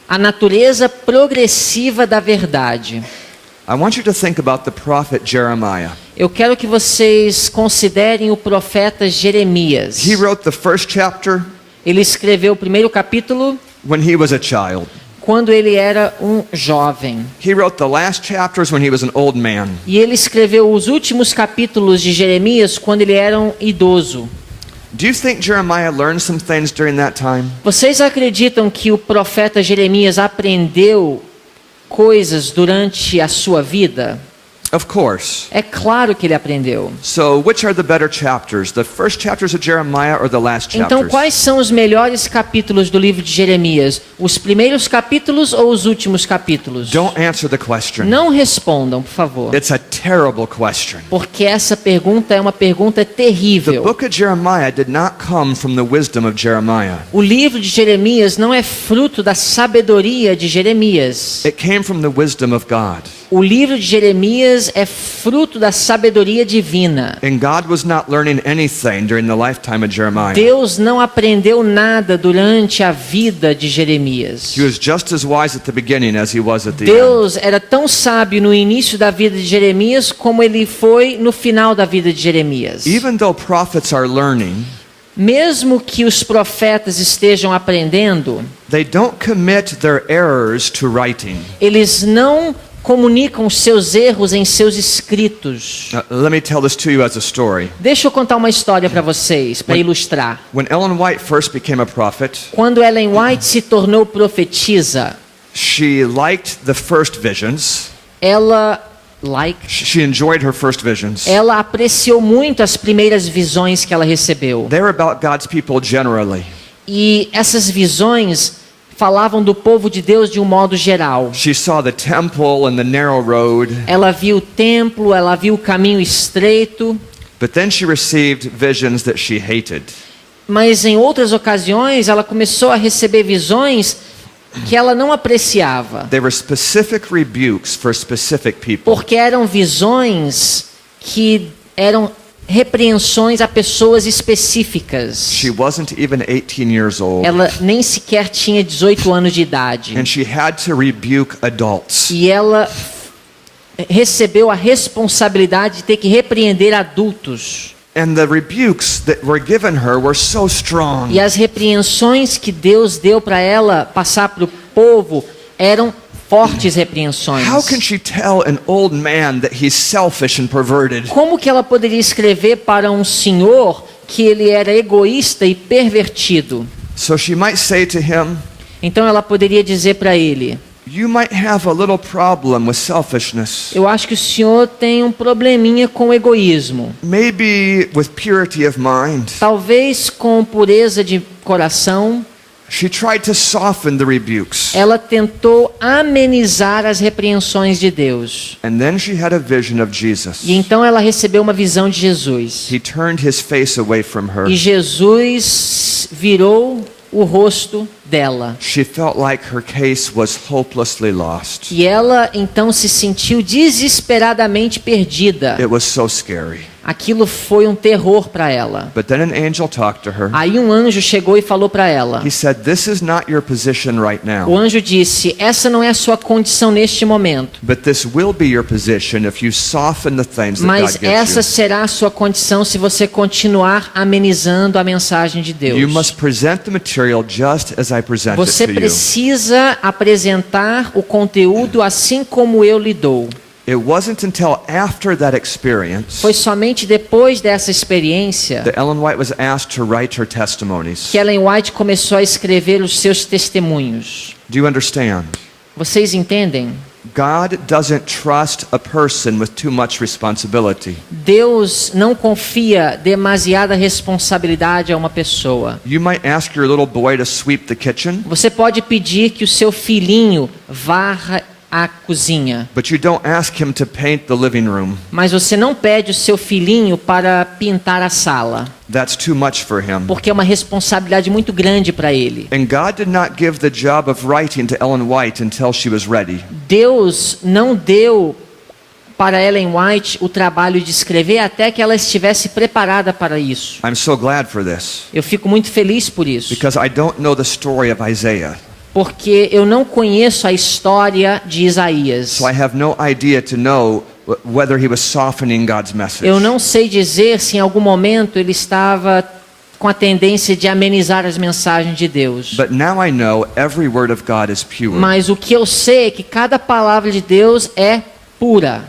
a natureza progressiva da verdade. I want you to think about the prophet Jeremiah. Eu quero que vocês considerem o profeta Jeremias. He wrote the first chapter Ele escreveu o primeiro capítulo when he was a child. quando ele era um jovem. He wrote the last chapters when he was an old man. E ele escreveu os últimos capítulos de Jeremias quando ele era um idoso. Do you think Jeremiah learned some things during that time? Vocês acreditam que o profeta Jeremias aprendeu coisas durante a sua vida? Of course. É claro que ele aprendeu. So, which are the better chapters? The first chapters of Jeremiah or the last chapters? Então, quais são os melhores capítulos do livro de Jeremias? Os primeiros capítulos ou os últimos capítulos? Don't answer the question. Não respondam, por favor. It's a terrible question. Porque essa pergunta é uma pergunta The terrível. book of Jeremiah did not come from the wisdom of Jeremiah. O livro de Jeremias não é fruto da sabedoria de Jeremias. It came from the wisdom of God. O livro de Jeremias é fruto da sabedoria divina. And God was not learning anything during the lifetime of Jeremiah. Deus não aprendeu nada durante a vida de Jeremias. He was just as wise at the beginning as he was at the end. Deus era tão sábio no início da vida de Jeremias como ele foi no final da vida de Jeremias. Even though prophets are learning, Mesmo que os profetas estejam aprendendo, they don't commit their errors to writing. eles não comunicam os seus erros em seus escritos. Let me tell this to you as a story. Deixa eu contar uma história para vocês, para ilustrar. When Ellen White first became a prophet, Quando Ellen White se tornou profetisa, she liked the first visions. She enjoyed her first visions. Ela apreciou muito as primeiras visões que ela recebeu. They were about God's people generally. E essas visões falavam do povo de Deus de um modo geral. She saw the temple and the narrow road. Ela viu o templo, ela viu o caminho estreito. But then she received visions that she hated. Mas em outras ocasiões ela começou a receber visões que ela não apreciava. They were specific rebukes for specific people. Porque eram visões que eram repreensões a pessoas específicas. She wasn't even 18 years old. Ela nem sequer tinha 18 anos de idade. And she had to rebuke adults. E ela recebeu a responsabilidade de ter que repreender adultos. And the rebukes that were given her were so strong. E as repreensões que Deus deu para ela passar para o povo eram fortes repreensões. How can she tell an old man that he's selfish and perverted? Como que ela poderia escrever para um senhor que ele era egoísta e pervertido? So she might say to him, Então ela poderia dizer para ele: you might have a little problem with selfishness. eu acho que o senhor tem um probleminha com o egoísmo. Maybe with purity of mind. Talvez com pureza de coração. She tried to soften the rebukes. Ela tentou amenizar as repreensões de Deus. And then she had a vision of Jesus. E então ela recebeu uma visão de Jesus. He turned his face away from her. E Jesus virou o rosto dela. She felt like her case was hopelessly lost. E ela então se sentiu desesperadamente perdida. It was so scary. Aquilo foi um terror para ela. But then an angel talked to her. Aí um anjo chegou e falou para ela. He said, "This is not your position right now. O anjo disse: essa não é a sua condição neste momento. But this will be your position if you soften the things that Mas God gives essa you. será a sua condição se você continuar amenizando a mensagem de Deus. You must present the material just as I present Você it to you." precisa apresentar o conteúdo assim como eu lhe dou. It wasn't until after that experience Foi somente depois dessa experiência that Ellen White was asked to write her testimonies. que Ellen White começou a escrever os seus testemunhos. Do you understand? Vocês entendem? God doesn't trust a person with too much responsibility. Deus não confia demasiada responsabilidade a uma pessoa. You might ask your little boy to sweep the kitchen, Você pode pedir que o seu filhinho varra a cozinha, but you don't ask him to paint the living room. mas você não pede o seu filhinho para pintar a sala, That's too much for him. porque é uma responsabilidade muito grande para ele. And God did not give the job of writing to Ellen White until she was ready. Deus não deu para Ellen White o trabalho de escrever até que ela estivesse preparada para isso. I'm so glad for this, Eu fico muito feliz por isso, because I don't know the story of Isaiah. porque eu não conheço a história de Isaías. So I have no idea to know whether he was softening God's message. Eu não sei dizer se em algum momento ele estava com a tendência de amenizar as mensagens de Deus. But now I know every word of God is pure. Mas o que eu sei é que cada palavra de Deus é pura.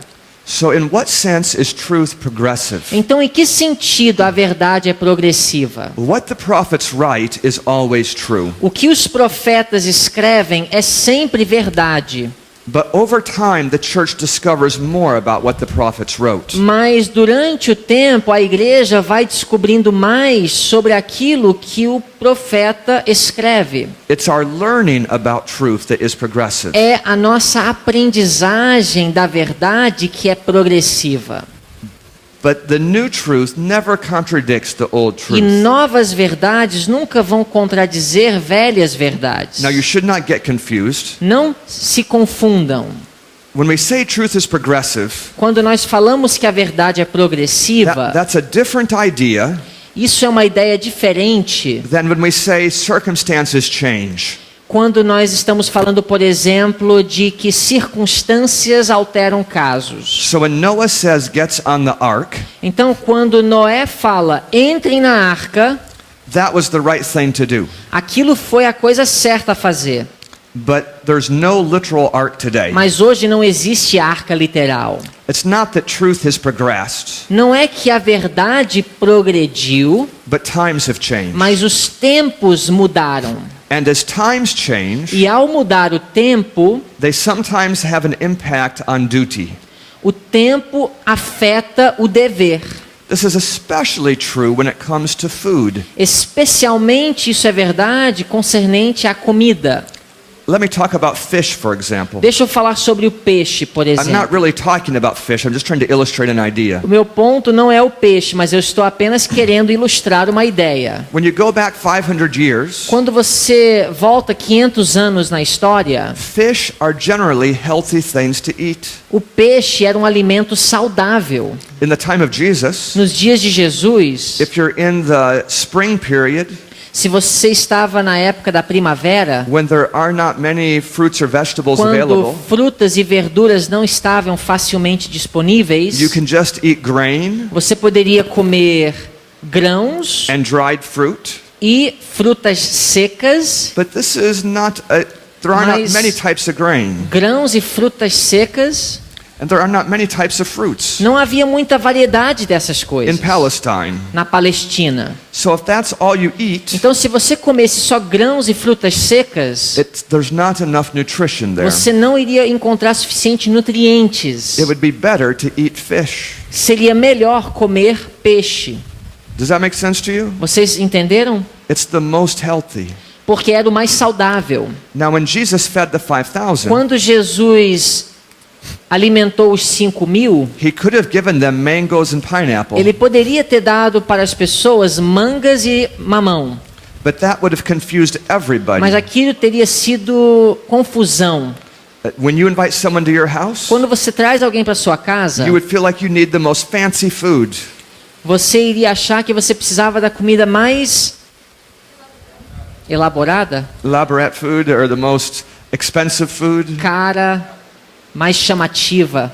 So in what sense is truth progressive? Então, em que sentido a verdade é progressiva? What the prophets write is always true. O que os profetas escrevem é sempre verdade. But over time the church discovers more about what the prophets wrote. Mas durante o tempo a igreja vai descobrindo mais sobre aquilo que o profeta escreve. It's our learning about truth that is progressive. É a nossa aprendizagem da verdade que é progressiva. But the new truth never contradicts the old E truth. novas verdades nunca vão contradizer velhas verdades. Now you should not get confused. Não se confundam. When we say truth is progressive, Quando nós falamos que a verdade é progressiva, that's a different idea isso é uma ideia diferente than when we say circumstances change. quando nós estamos falando, por exemplo, de que circunstâncias alteram casos. So when Noah says gets on the ark, Então, quando Noé fala, entrem na arca, that was the right thing to do. aquilo foi a coisa certa a fazer. But there's no literal ark today. Mas hoje não existe arca literal. It's not that truth has progressed, Não é que a verdade progrediu, but times have changed. mas os tempos mudaram. And as times change, E ao mudar o tempo, they sometimes have an impact on duty. o tempo afeta o dever. This is especially true when it comes to food. Especialmente isso é verdade concernente à comida. Let me talk about fish, for example. Deixa eu falar sobre o peixe, por I'm not exemplo. really talking about fish. I'm just trying to illustrate an idea. O meu ponto não é o peixe, mas eu estou apenas querendo ilustrar uma ideia. When you go back 500 years, Quando você volta 500 anos na história, fish are generally healthy things to eat. o peixe era um alimento saudável. In the time of Jesus, Nos dias de Jesus, if you're in the spring period, se você estava na época da primavera, when there are not many fruits or vegetables quando available, frutas e verduras não estavam facilmente disponíveis, you can just eat grain você poderia comer grãos and dried fruit. e frutas secas. But this is not there are not Mas- many types of grain, Grãos e frutas secas. and there are not many types of fruits Não havia muita variedade dessas in coisas Palestine. na Palestina. So if that's all you eat, Então, se você comesse só grãos e frutas secas, there's not enough nutrition there. você não iria encontrar suficientes nutrientes. It would be better to eat fish. Seria melhor comer peixe. Does that make sense to you? Vocês entenderam? It's the most healthy. Porque era o mais saudável. Now when Jesus fed the 5,000, Quando Jesus alimentou os 5.000, he could have given them mangoes and pineapple, ele poderia ter dado para as pessoas mangas e mamão. but that would have confused everybody. Mas aquilo teria sido confusão. When you invite someone to your house, Quando você traz alguém para sua casa, you would feel like you need the most fancy food. você iria achar que você precisava da comida mais elaborada, Elaborate food or the most expensive food. cara, mais chamativa.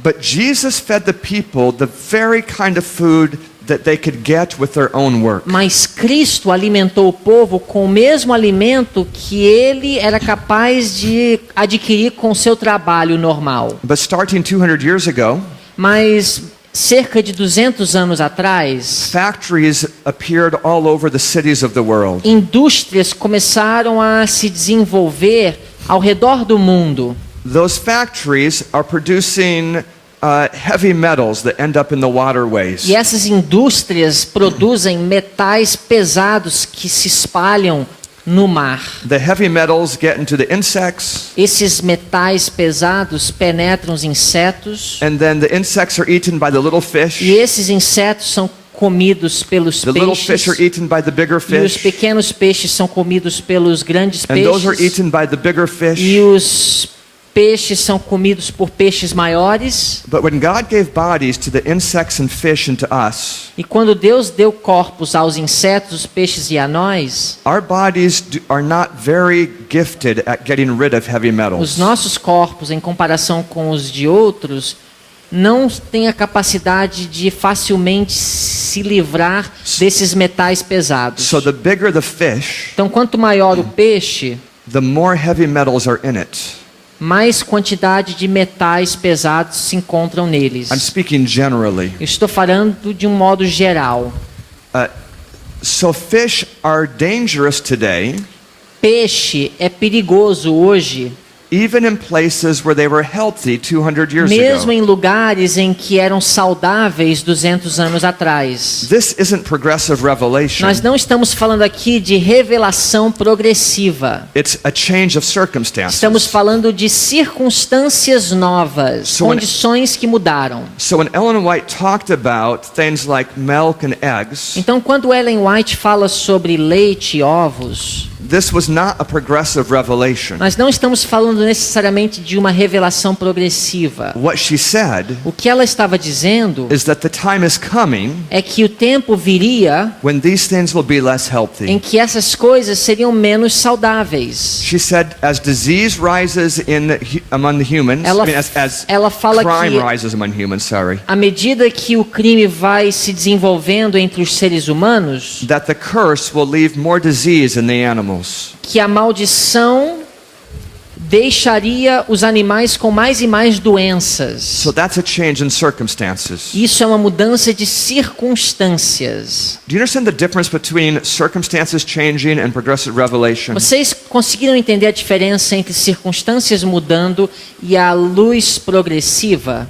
But Jesus fed the people the very kind of food that they could get with their own work. Mas Cristo alimentou o povo com o mesmo alimento que ele era capaz de adquirir com o seu trabalho normal. But starting 200 years ago, Mas cerca de 200 anos atrás, factories appeared all over the cities of the world. indústrias começaram a se desenvolver ao redor do mundo. Those factories are producing heavy metals that end up in the waterways. E essas indústrias produzem metais pesados que se espalham no mar. The heavy metals get into the insects, Esses metais pesados penetram os insetos and then the insects are eaten by the little fish. e esses insetos são comidos pelos The little fish peixes are eaten by the bigger e os fish, pequenos peixes são comidos pelos grandes and those are peixes eaten by the bigger e fish. os peixes são comidos por peixes maiores. But when God gave bodies to the insects and fish and to us, E quando Deus deu corpos aos insetos, os peixes e a nós, our bodies are not very gifted at getting rid of heavy os metals. nossos corpos, em comparação com os de outros, não têm a capacidade de facilmente se livrar desses metais pesados. So the bigger the fish, Então, quanto maior o peixe, the more heavy metals are in it. mais quantidade de metais pesados se encontram neles. I'm speaking generally. Eu estou falando de um modo geral. So fish are dangerous today, Peixe é perigoso hoje, even in places where they were healthy 200 years mesmo ago. em lugares em que eram saudáveis 200 anos atrás. This isn't progressive revelation. Nós não estamos falando aqui de revelação progressiva. It's a change of circumstances. Estamos falando de circunstâncias novas, condições que mudaram. So when Ellen White talked about things like milk and eggs, Então, quando Ellen White fala sobre leite e ovos, this was not a progressive revelation. nós não estamos falando necessariamente de uma revelação progressiva. What she said O que ela estava dizendo is that the time is coming é que o tempo viria when these things will be less em healthy. que essas coisas seriam menos saudáveis. She said as disease rises among the humans, Ela, as ela fala crime que rises among humans, sorry, à medida que o crime vai se desenvolvendo entre os seres humanos, that the curse will leave more disease in the animals. que a maldição deixaria os animais com mais e mais doenças. So that's a change in circumstances. Isso é uma mudança de circunstâncias. Do you understand the difference between circumstances changing and progressive revelation? Vocês conseguiram entender a diferença entre circunstâncias mudando e a luz progressiva?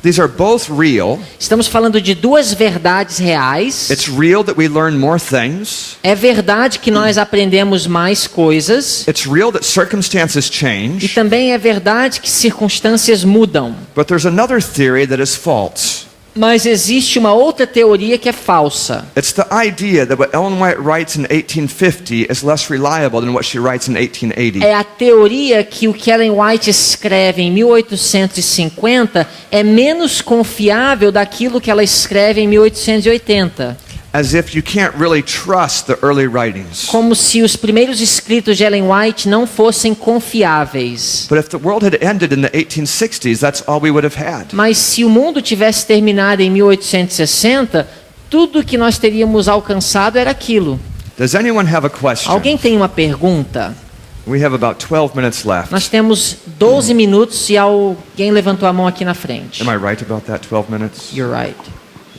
These are both real. Estamos falando de duas verdades reais. It's real that we learn more things. É verdade que nós aprendemos mais coisas. It's real that circumstances E change. também é verdade que circunstâncias mudam. But there's another theory that is false. Mas existe uma outra teoria que é falsa. It's the idea that what Ellen White writes in 1850 is less reliable than what she writes in 1880. É a teoria que o que Ellen White escreve em 1850 é menos confiável daquilo que ela escreve em 1880. As if you can't really trust the early writings. Como se os primeiros escritos de Ellen White não fossem confiáveis. But if the world had ended in the 1860s, that's all we would have had. Mas se o mundo tivesse terminado em 1860, tudo que nós teríamos alcançado era aquilo. Does anyone have a question? Alguém tem uma pergunta? We have about 12 minutes left. Nós temos 12 minutos e alguém levantou a mão aqui na frente. Am I right about that, 12 minutes? You're right.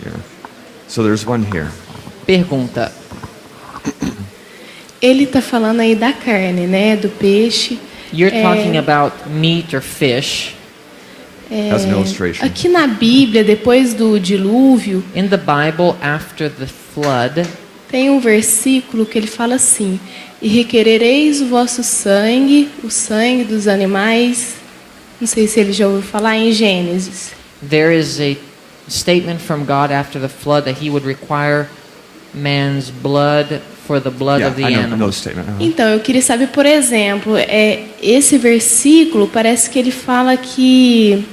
Yeah. So there's one here. Pergunta. Ele está falando aí da carne, né? Do peixe. You're talking about meat or fish. As an illustration. Aqui na Bíblia, depois do dilúvio, In the Bible, after the flood, tem um versículo que ele fala assim: e requerereis o vosso sangue, o sangue dos animais. Não sei se ele já ouviu falar em Gênesis. there is a statement from God after the flood that he would require man's blood for the blood Yeah, of the I know the animals. statement. Então, eu queria saber, por exemplo, esse versículo parece que ele fala que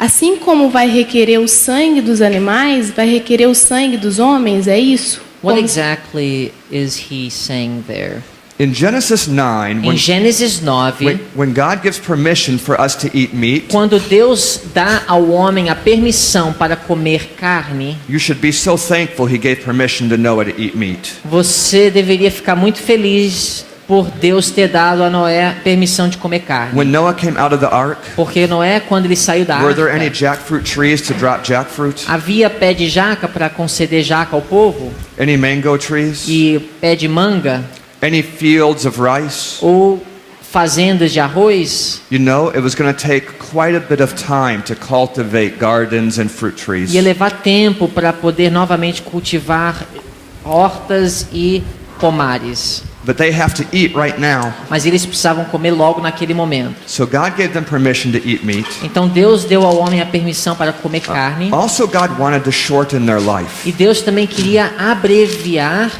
assim como vai requerer o sangue dos animais, vai requerer o sangue dos homens, é isso? What Como- exactly is he saying there? In Genesis 9, Em Gênesis 9, when God gives permission for us to eat meat, quando Deus dá ao homem a permissão para comer carne, you should be so thankful He gave permission to Noah to eat meat. você deveria ficar muito feliz por Deus ter dado a Noé a permissão de comer carne. When Noah came out of the ark, Porque Noé, quando ele saiu da were there any arca, jackfruit trees to drop jackfruit? havia pé de jaca para conceder jaca ao povo? Any mango trees? E pé de manga? Any fields of rice? Ou fazendas de arroz? You know, it was going to take quite a bit of time to cultivate gardens and fruit trees. Ia levar tempo para poder novamente cultivar hortas e pomares. But they have to eat right now. Mas eles precisavam comer logo naquele momento. So God gave them permission to eat meat. Então Deus deu ao homem a permissão para comer carne. Also, God wanted to shorten their life E Deus também queria abreviar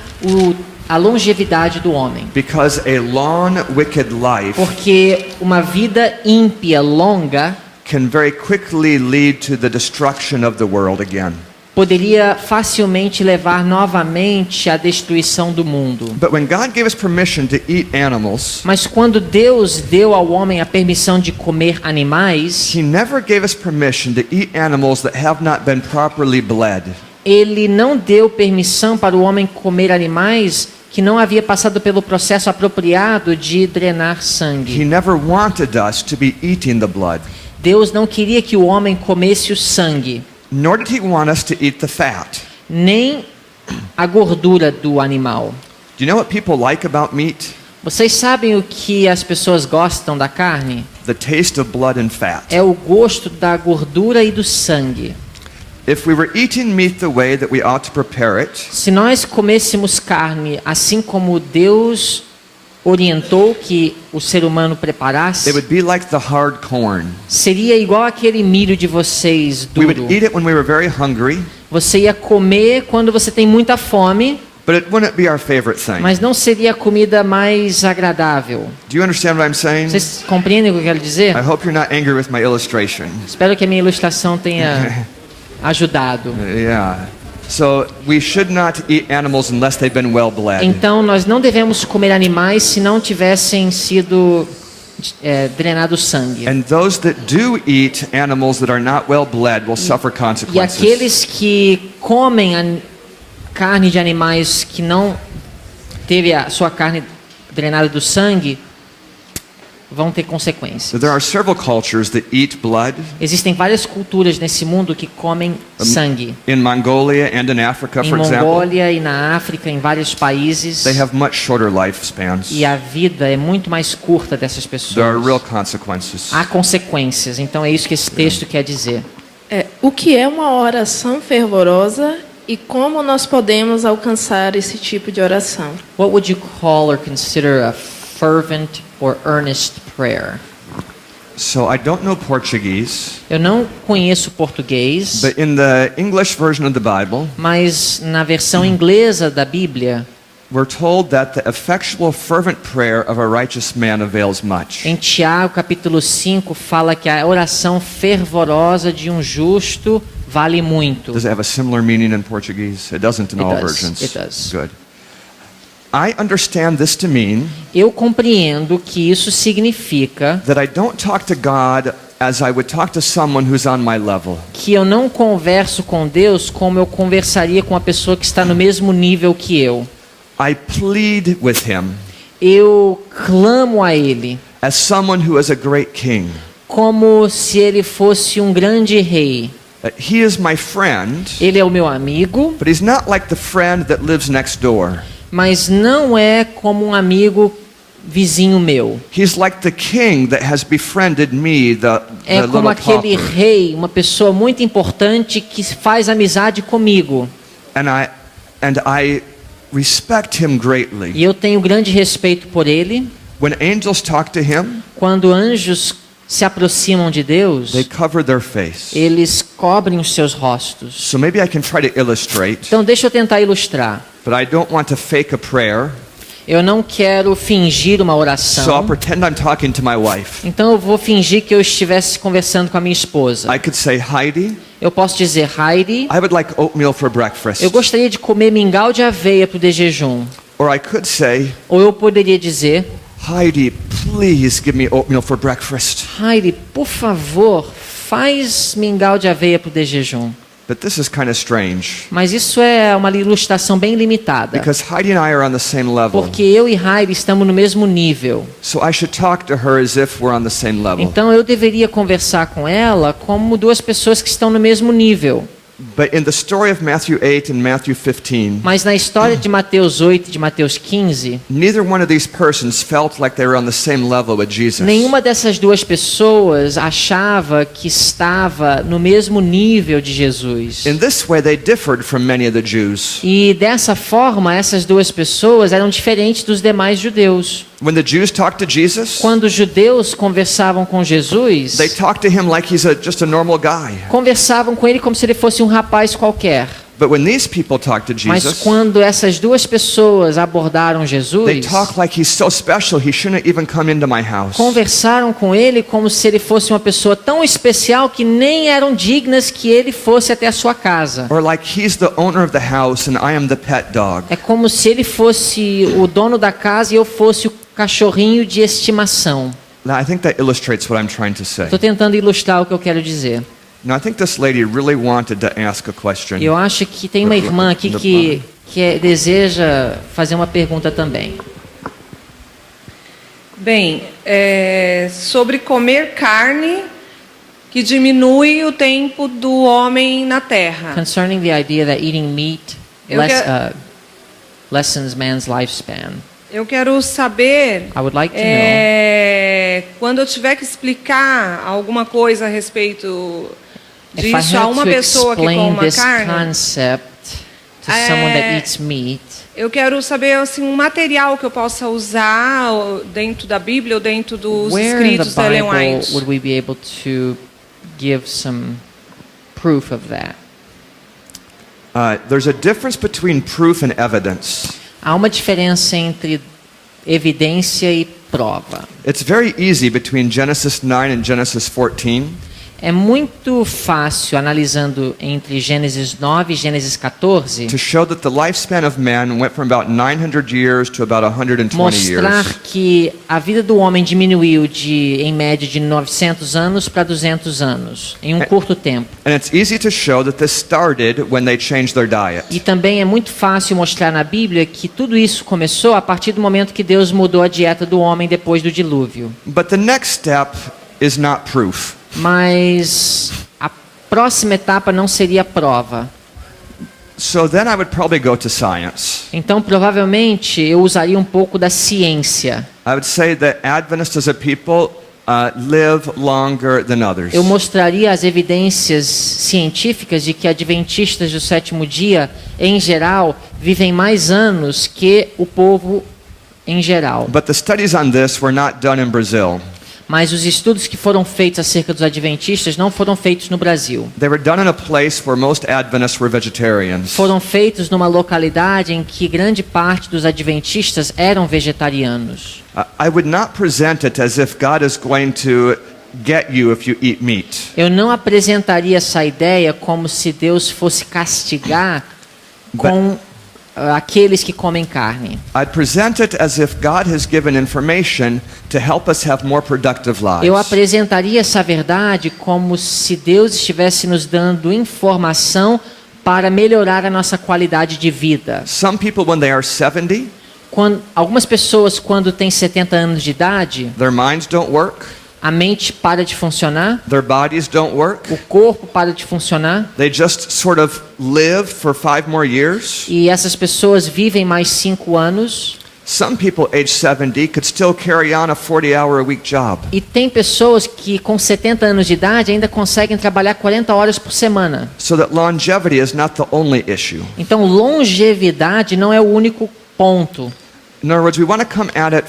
a longevidade do homem. because a long, wicked life Porque uma vida ímpia longa can very quickly lead to the destruction of the world again. poderia facilmente levar novamente à destruição do mundo. But when God gave us permission to eat animals, Mas quando Deus deu ao homem a permissão de comer animais, He never gave us permission to eat animals that have not been properly bled. ele não deu permissão para o homem comer animais que não havia passado pelo processo apropriado de drenar He sangue. never wanted us to be eating the blood, Deus não queria que o homem comesse o sangue, nor did He want us to eat the fat. nem a gordura do animal. Do you know what people like about meat? Vocês sabem o que as pessoas gostam da carne? The taste of blood and fat. É o gosto da gordura e do sangue. If we were eating meat the way that we ought to prepare it, Se nós comêssemos carne assim como Deus orientou que o ser humano preparasse, it would be like the hard corn. seria igual aquele milho de vocês We duro. would eat it when we were very hungry, Você ia comer quando você tem muita fome, but it wouldn't be our favorite thing. mas não seria a comida mais agradável. Do you understand what I'm saying? Vocês compreendem o que eu quero dizer? I hope you're not angry with my illustration. Espero que a minha ilustração tenha ajudado. Yeah. So we should not eat animals unless they've been well bled. Então, nós não devemos comer animais se não tivessem sido drenado sangue. And those that do eat animals that are not well bled will suffer E consequences. aqueles que comem carne de animais que não teve a sua carne drenada do sangue, vão ter consequências. There are several cultures that eat blood. Existem várias culturas nesse mundo que comem sangue. In Mongolia and in Africa, Em for example, Mongólia e na África, em vários países. they have much shorter lifespans. E a vida é muito mais curta dessas pessoas. There are real consequences. Há consequências. Então é isso que esse texto quer dizer. O que é uma oração fervorosa e como nós podemos alcançar esse tipo de oração? What would you call or consider a fervent or earnest prayer? So I don't know Portuguese, Eu não conheço português, but in the English version of the Bible, mas na versão inglesa da Bíblia, we're told that the effectual fervent prayer of a righteous man avails much. em Tiago capítulo 5, fala que a oração fervorosa de um justo vale muito. Does it have a similar meaning in Portuguese? It doesn't in It all does. versions. It does. Good. I understand this to mean Eu compreendo que isso significa that I don't talk to God as I would talk to someone who's on my level. que eu não converso com Deus como eu conversaria com uma pessoa que está no mesmo nível que eu. I plead with him Eu clamo a Ele as someone who is a great king. como se Ele fosse um grande rei. He is my friend, Ele é o meu amigo, but he's not like the friend that lives next door. mas não é como um amigo vizinho meu. He's like the king that has befriended me, the É como little aquele pauper. rei, uma pessoa muito importante que faz amizade comigo. And I respect him greatly. E eu tenho grande respeito por ele. When angels talk to him, Quando anjos se aproximam de Deus, they cover their face. eles cobrem os seus rostos. So maybe I can try to illustrate, Então deixa eu tentar ilustrar. but I don't want to fake a prayer. Eu não quero fingir uma So I'll oração. pretend I'm talking to my wife. Então eu vou fingir que eu estivesse conversando com a minha esposa. I could say, Heidi, Eu posso dizer, Heidi, I would like oatmeal for breakfast. eu gostaria de comer mingau de aveia para o de jejum. Or I could say, Ou eu poderia dizer, Heidi, please give me oatmeal for breakfast. Heidi, por favor, faz mingau de aveia para o de jejum. But this is kind of strange, Mas isso é uma ilustração bem limitada. because Heidi and I are on the same level. Porque eu e Heidi estamos no mesmo nível. So I should talk to her as if we're on the same level. Então eu deveria conversar com ela como duas pessoas que estão no mesmo nível. But in the story of Matthew 8 and Matthew 15, Mas na história de Mateus 8 e de Mateus 15, neither one of these persons felt like they were on the same level with Jesus. nenhuma dessas duas pessoas achava que estava no mesmo nível de Jesus. In this way, they differed from many of the Jews. E dessa forma, essas duas pessoas eram diferentes dos demais judeus. When the Jews talked to Jesus, Quando os judeus conversavam com Jesus, they talked to him like he's just a normal guy. conversavam com ele como se ele fosse um rapaz qualquer. But when these people talk to Mas Jesus, quando essas duas pessoas abordaram they Jesus, talk like he's so special he shouldn't even come into my house. conversaram com ele como se ele fosse uma pessoa tão especial que nem eram dignas que ele fosse até a sua casa. Or like he's the owner of the house and I am the pet dog. É como se ele fosse o dono da casa e eu fosse o cachorrinho de estimação. Now, I think that illustrates what I'm trying to say. Estou tentando ilustrar o que eu quero dizer. Now, I think this lady really wanted to ask a question. E eu acho que tem uma irmã aqui que deseja fazer uma pergunta também. Bem, sobre comer carne que diminui o tempo do homem na terra. Concerning the idea that eating meat lessens man's lifespan. Eu quero saber, I would like to know, quando eu tiver que explicar alguma coisa a respeito if I disso a had uma to pessoa que explain coma this carne, concept to someone that eats meat, eu quero saber assim, um material que eu possa usar dentro da Bíblia ou dentro dos where in the escritos da Ellen Bible White. would we be able to give some proof of that? There's a difference between proof and evidence. Há uma diferença entre evidência e prova. It's very easy between Genesis 9 and Genesis 14 É muito fácil, analisando entre Gênesis 9 e Gênesis 14, to show that the lifespan of man went from about 900 years to about 120 mostrar years. que a vida do homem diminuiu em média de 900 anos para 200 anos, em um curto tempo. And it's easy to show that this started when they changed their diet. E também é muito fácil mostrar na Bíblia que tudo isso começou a partir do momento que Deus mudou a dieta do homem depois do dilúvio. But the next step is not proof. Mas a próxima etapa não seria prova. So then I would probably go to science. Então, provavelmente, eu usaria um pouco da ciência. I would say that Adventists as a people live longer than others. Eu mostraria as evidências científicas de que adventistas do sétimo dia, em geral, vivem mais anos que o povo em geral. But the studies on this were not done in Brazil. Mas os estudos que foram feitos acerca dos adventistas não foram feitos no Brasil. They were done in a place where most Adventists were vegetarians. Foram feitos numa localidade em que grande parte dos adventistas eram vegetarianos. I would not present it as if God is going to get you if you eat meat. Eu não apresentaria essa ideia como se Deus fosse castigar com aqueles que comem carne. I'd present it as if God has given information to help us have more productive lives. Eu apresentaria essa verdade como se Deus estivesse nos dando informação para melhorar a nossa qualidade de vida. Some people, when they are 70, Algumas pessoas, quando têm 70 anos de idade, their minds don't work, a mente para de funcionar, their bodies don't work. o corpo para de funcionar, They just sort of live for 5 more years. e essas pessoas vivem mais 5 anos. Some people age 70 could still carry on a 40-hour-a-week job. E tem pessoas que com 70 anos de idade ainda conseguem trabalhar 40 horas por semana. So that longevity is not the only issue. Então, longevidade não é o único ponto. In other words, we want to come at it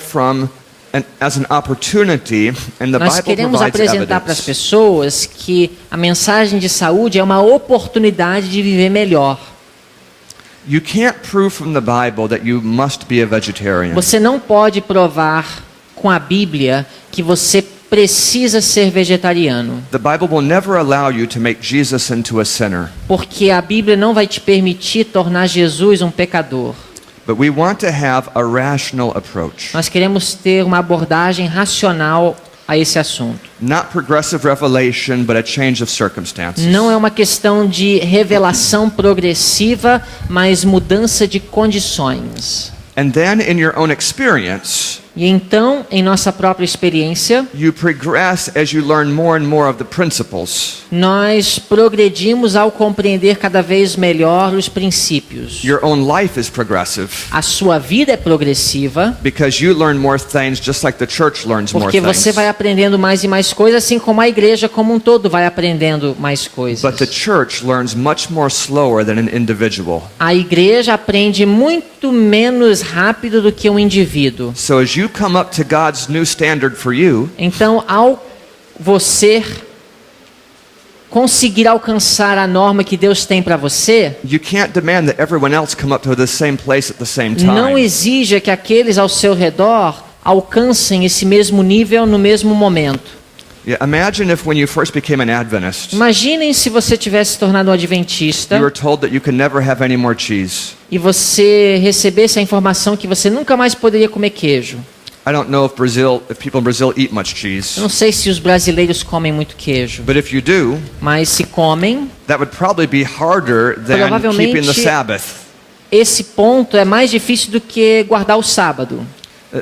as an opportunity, and the Nós Bible queremos provides apresentar para as evidence. pessoas que a mensagem de saúde é uma oportunidade de viver melhor. You can't prove from the Bible that you must be a vegetarian. Você não pode provar com a Bíblia que você precisa ser vegetariano, The Bible will never allow you to make Jesus into a sinner. porque a Bíblia não vai te permitir tornar Jesus um pecador. But we want to have a rational approach. Nós queremos ter uma abordagem racional a esse assunto. Not progressive revelation, but a change of circumstances. Não é uma questão de revelação progressiva, mas mudança de condições. And then in your own experience, E então, em nossa própria experiência, you progress as you learn more and more of the principles. nós progredimos ao compreender cada vez melhor os princípios. Your own life is progressive A sua vida é progressiva, because you learn more things just like the church learns more porque things. você vai aprendendo mais e mais coisas, assim como a igreja como um todo vai aprendendo mais coisas. But the church learns much more slower than an individual. A igreja aprende muito menos rápido do que um indivíduo. So as you come up to God's new standard for you, Então, ao você conseguir alcançar a norma que Deus tem para você, you can't demand that everyone else come up to the same place at the same time. não exija que aqueles ao seu redor alcancem esse mesmo nível no mesmo momento. Yeah, imagine if when you first became an Adventist, Imaginem se você tivesse se tornado um adventista you were told that you could never have any more cheese. e você recebesse a informação que você nunca mais poderia comer queijo. I don't know if people in Brazil eat much cheese, Eu não sei se os brasileiros comem muito queijo, but if you do, mas se comem, that would probably be harder than Provavelmente- keeping the Sabbath. esse ponto é mais difícil do que guardar o sábado.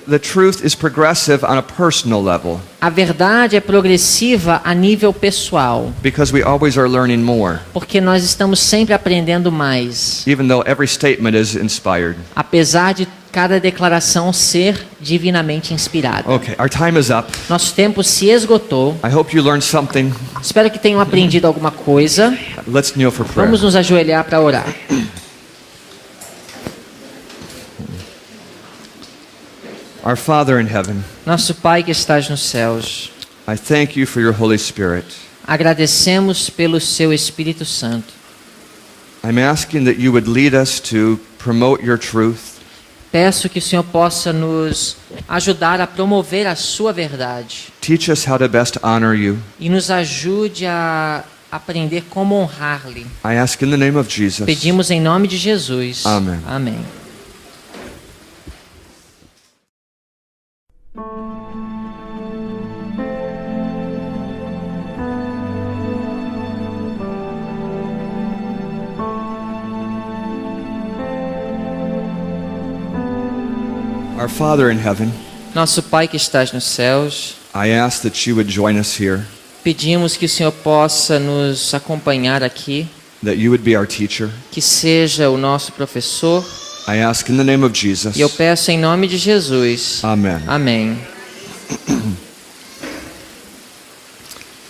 The truth is progressive on a personal level A verdade é progressiva a nível pessoal, because we always are learning more, porque nós estamos sempre aprendendo mais, even though every statement is inspired. apesar de cada declaração ser divinamente inspirada. Okay, our time is up. Nosso tempo se esgotou. I hope you learned something. Espero que tenham aprendido alguma coisa. Let's kneel for prayer. Vamos nos ajoelhar para orar. Our Father in heaven, Nosso Pai que estás nos céus, I thank you for your Holy Spirit. agradecemos pelo seu Espírito Santo. I'm asking that you would lead us to promote your truth, Peço que o Senhor possa nos ajudar a promover a sua verdade Teach us how to best honor you. e nos ajude a aprender como honrar-lhe. I ask in the name of Jesus. Pedimos em nome de Jesus. Amém. Amém. Our Father in heaven, Nosso Pai que estás nos céus, I ask that you would join us here, pedimos que o Senhor possa nos acompanhar aqui, that you would be our teacher. que seja o nosso professor, I ask in the name of Jesus. e eu peço em nome de Jesus. Amen. Amém.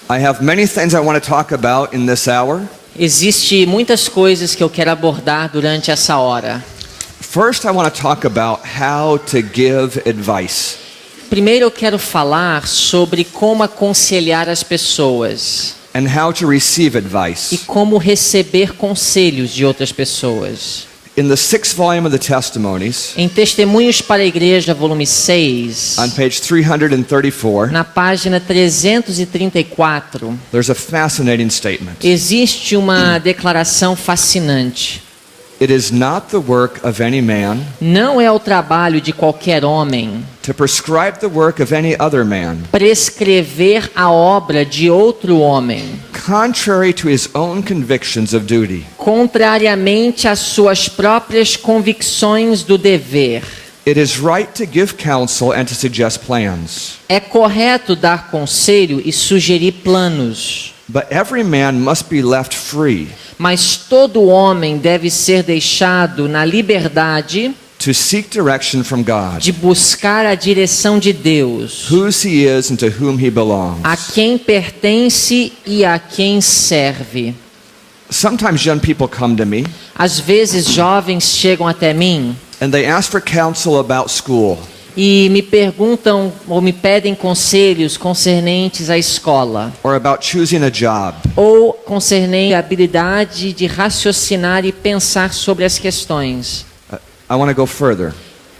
I have many things I want to talk about in this hour. Existem muitas coisas que eu quero abordar durante essa hora. First, I want to talk about how to give advice. Primeiro eu quero falar sobre como aconselhar as pessoas And how to receive e advice. como receber conselhos de outras pessoas. In the 6th volume of the Testimonies, Em Testemunhos para a Igreja, volume 6, on page 334, na página 334, there's a fascinating statement. existe uma declaração fascinante. It is not the work of any man Não é o trabalho de qualquer homem to prescribe the work of any other man, prescrever a obra de outro homem, contrary to his own convictions of duty. contrariamente às suas próprias convicções do dever. It is right to give counsel and to suggest plans. É correto dar conselho e sugerir planos, But every man must be left free mas todo homem deve ser deixado na liberdade to seek direction from God, de buscar a direção de Deus, whose he is and to whom he belongs. a quem pertence e a quem serve. Sometimes young people come to me Às vezes jovens chegam até mim and they ask for counsel about school. e me perguntam ou me pedem conselhos concernentes à escola Or about choosing a job. ou concernente à habilidade de raciocinar e pensar sobre as questões. I want to go further.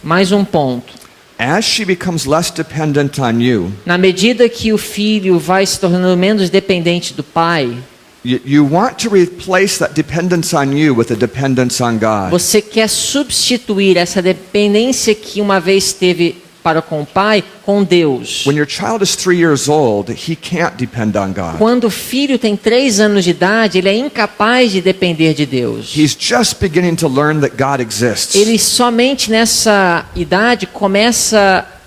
Mais um ponto. As she becomes less dependent on you, Na medida que o filho vai se tornando menos dependente do pai, you want to replace that dependence on you with a dependence on God. você quer substituir essa dependência que uma vez teve para com o pai com Deus. When your child is 3 years old, he can't depend on God. Quando o filho tem 3 anos de idade, ele é incapaz de depender de Deus. He's just beginning to learn that God exists. Ele somente nessa idade começa a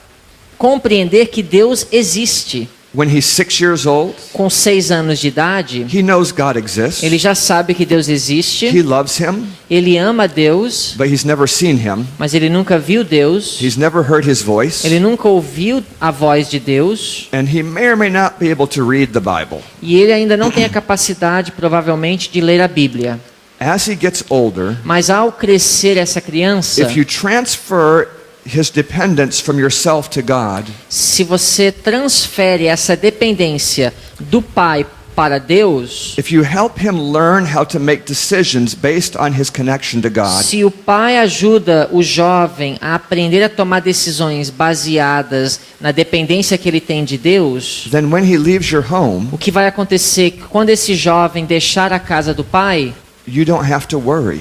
compreender que Deus existe. When he's 6 years old, Com 6 anos de idade, he knows God exists. ele já sabe que Deus He existe, loves him, ele ama Deus, but he's never seen him. mas ele nunca viu Deus, He's never heard his voice. ele nunca ouviu a voz de Deus, And he may or may not be able to read the Bible. e ele ainda não tem a capacidade, provavelmente, de ler a Bíblia. As he gets older, Mas ao crescer essa criança, if you transfer his dependence from yourself to God, se você transfere essa dependência do pai para Deus, if you help him learn how to make decisions based on his connection to God, se o pai ajuda o jovem a aprender a tomar decisões baseadas na dependência que ele tem de Deus, then when he leaves your home, o que vai acontecer é que quando esse jovem deixar a casa do pai, you don't have to worry.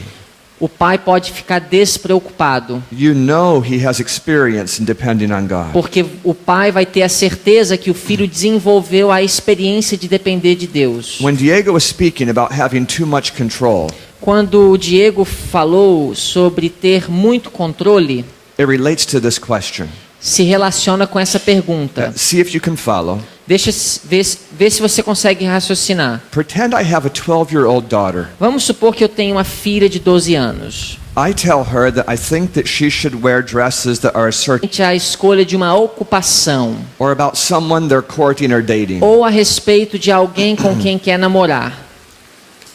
o pai pode ficar despreocupado, You know he has experience in depending on God. porque o pai vai ter a certeza que o filho desenvolveu a experiência de depender de Deus. When Diego was speaking about having too much control, Quando o Diego falou sobre ter muito controle, it relates to this question. se relaciona com essa pergunta. See if you can follow. Deixa ver se você consegue raciocinar. Pretend I have a 12-year-old daughter. Vamos supor que eu tenho uma filha de 12 anos. I tell her that I think that she should wear dresses that are a certain, A escolha de uma ocupação or about someone they're courting or dating. ou a respeito de alguém com quem quer namorar.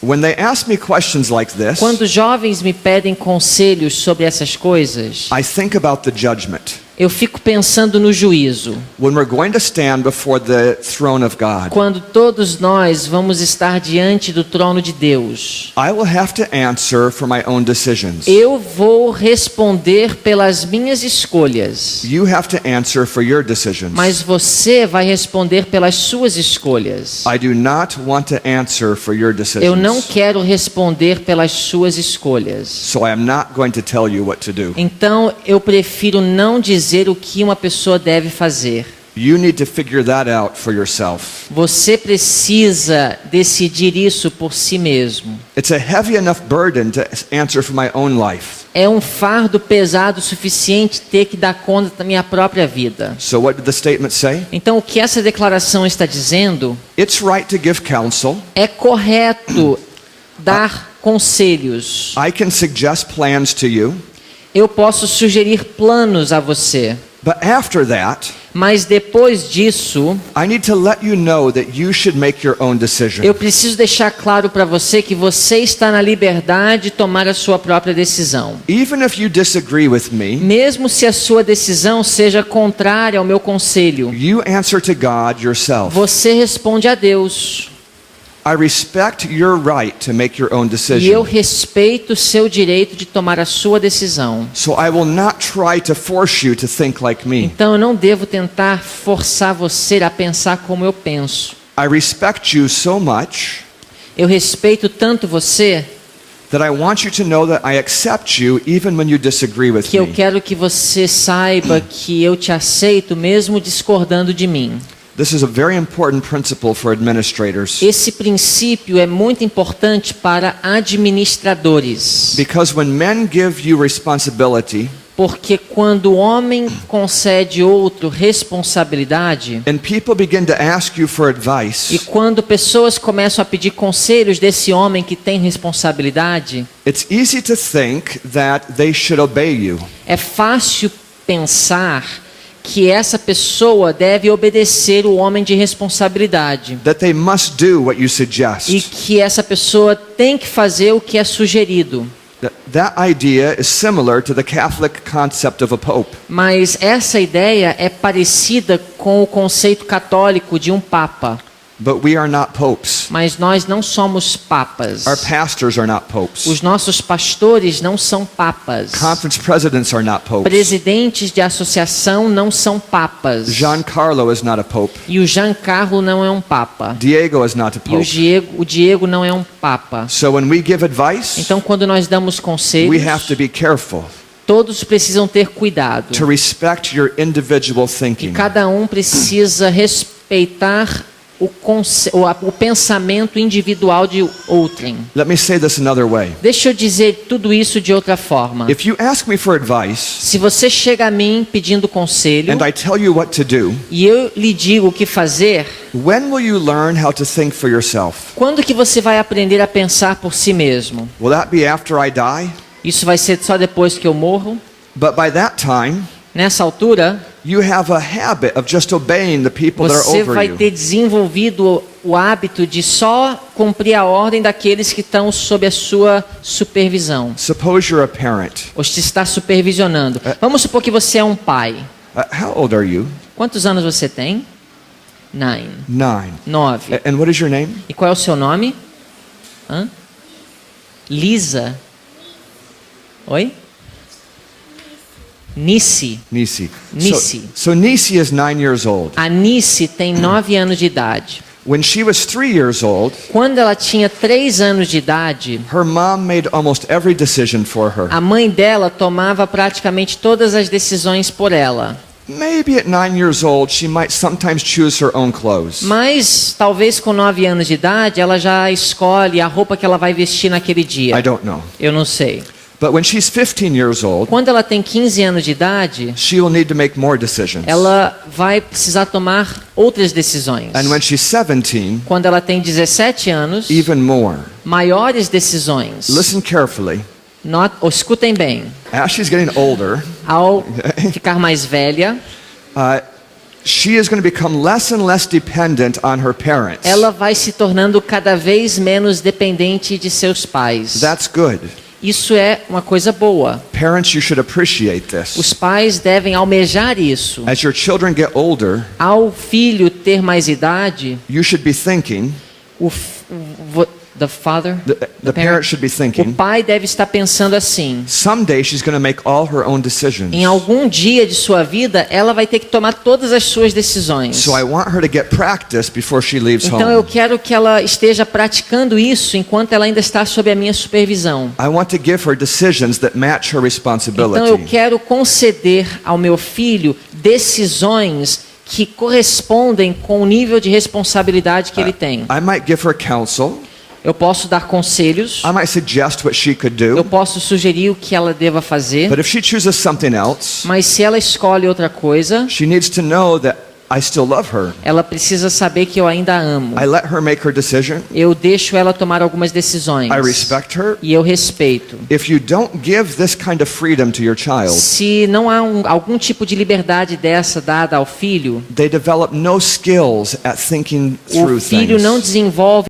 When they ask me questions like this, Quando jovens me pedem conselhos sobre essas coisas, I think about the judgment. Eu fico pensando no juízo. When we're going to stand before the throne of God, Quando todos nós vamos estar diante do trono de Deus. I will have to answer for my own decisions. Eu vou responder pelas minhas escolhas. You have to answer for your decisions. Mas você vai responder pelas suas escolhas. I do not want to answer for your decisions. Eu não quero responder pelas suas escolhas. So I am not going to tell you what to do. Então eu prefiro não dizer o que uma pessoa deve fazer. You need to figure that out for yourself. Você precisa decidir isso por si mesmo. It's a heavy enough burden to answer for my own life. É um fardo pesado o suficiente ter que dar conta da minha própria vida. So what did the statement say? Então o que essa declaração está dizendo? It's right to give counsel. É correto dar conselhos. I can suggest plans to you. Eu posso sugerir planos a você. But after that, Mas depois disso, I need to let you know that you should make your own decision. eu preciso deixar claro para você que você está na liberdade de tomar a sua própria decisão. Even if you disagree with me, Mesmo se a sua decisão seja contrária ao meu conselho, you answer to God yourself. você responde a Deus. I respect your right to make your own E eu decision. respeito o seu direito de tomar a sua decisão. So I will not try to force you to think like me. Então eu não devo tentar forçar você a pensar como eu penso. I respect you so much Eu respeito tanto você that I want you to know that I accept you even when you disagree with que eu me. quero que você saiba que eu te aceito mesmo discordando de mim. This is a very important principle for administrators. Esse princípio é muito importante para administradores. Because when men give you responsibility, Porque quando o homem concede outro responsabilidade, and people begin to ask you for e advice, quando pessoas começam a pedir conselhos desse homem que tem responsabilidade, it's easy to think that they should obey you. é fácil pensar que essa pessoa deve obedecer o homem de responsabilidade. That they must do what you E suggest. que essa pessoa tem que fazer o que é sugerido. That idea is similar to the Catholic concept of a pope. Mas essa ideia é parecida com o conceito católico de um papa. But we are not popes. Mas nós não somos papas. Our pastors are not popes. Os nossos pastores não são papas. Conference presidents are not popes. Presidentes de associação não são papas. Giancarlo is not a pope. E o Giancarlo não é um papa. Diego is not a E pope. o Diego não é um papa. So when we give advice, Então, quando nós damos we conselhos, have to be careful todos precisam ter cuidado. to respect your individual E thinking. cada um precisa respeitar o pensamento individual de outrem. Let me say this another way. Deixa eu dizer tudo isso de outra forma. If you ask me for advice Se você chega a mim pedindo conselho and I tell you what to do, e eu lhe digo o que fazer, when will you learn how to think for yourself? quando que você vai aprender a pensar por si mesmo? Will that be after I die? Isso vai ser só depois que eu morro? But by that time, Nessa altura, you have a habit of just obeying the people that are você over vai you. ter desenvolvido o hábito de só cumprir a ordem daqueles que estão sob a sua supervisão. Suppose you're a parent. Ou te está supervisionando. Vamos supor que você é um pai. How old are you? Quantos anos você tem? 9. 9. And what is your name? E qual é o seu nome? Hã? Lisa. Oi? Nisi. Nisi. Nisi. So Nisi is 9 years old. A Nisi tem 9 anos de idade. When she was 3 years old, Quando ela tinha 3 anos de idade, her mom made almost every decision for her. a mãe dela tomava praticamente todas as decisões por ela. Maybe at 9 years old, she might sometimes choose her own clothes. Mas talvez com 9 anos de idade ela já escolhe a roupa que ela vai vestir naquele dia. I don't know. Eu não sei. But when she's 15 years old, Quando ela tem 15 anos de idade, she will need to make more decisions. ela vai precisar tomar outras decisões. And when she's 17, Quando ela tem 17 anos, even more. maiores decisões. Listen carefully. Escutem bem. As she's getting older, Ao ficar mais velha, she is going to become less and less dependent on her parents. ela vai se tornando cada vez menos dependente de seus pais. That's good. Isso é uma coisa boa. Parents, you should appreciate Os this. pais devem almejar isso. As your children get older, Ao filho ter mais idade, you should be thinking, the father, the parent should be o thinking, pai deve estar pensando assim: someday she's going to make all her own decisions. em algum dia de sua vida, ela vai ter que tomar todas as suas decisões. So I want her to get practice before she leaves Então eu home. quero que ela esteja praticando isso enquanto ela ainda está sob a minha supervisão. I want to give her decisions that match her Então eu responsibility. quero conceder ao meu filho decisões que correspondem com o nível de responsabilidade que ele tem. I might give her counsel. Eu posso dar conselhos, I might suggest what she could eu do. posso sugerir o que ela deva fazer, But if she chooses something else, mas se ela escolhe outra coisa, she needs to know that I still love her. ela precisa saber que eu ainda a amo. I let her make her decision. Eu deixo ela tomar algumas decisões. I respect her. E eu respeito. If you don't give this kind of freedom to your child, Se não há algum tipo de liberdade dessa dada ao filho, they develop no skills at thinking through o filho things. não desenvolve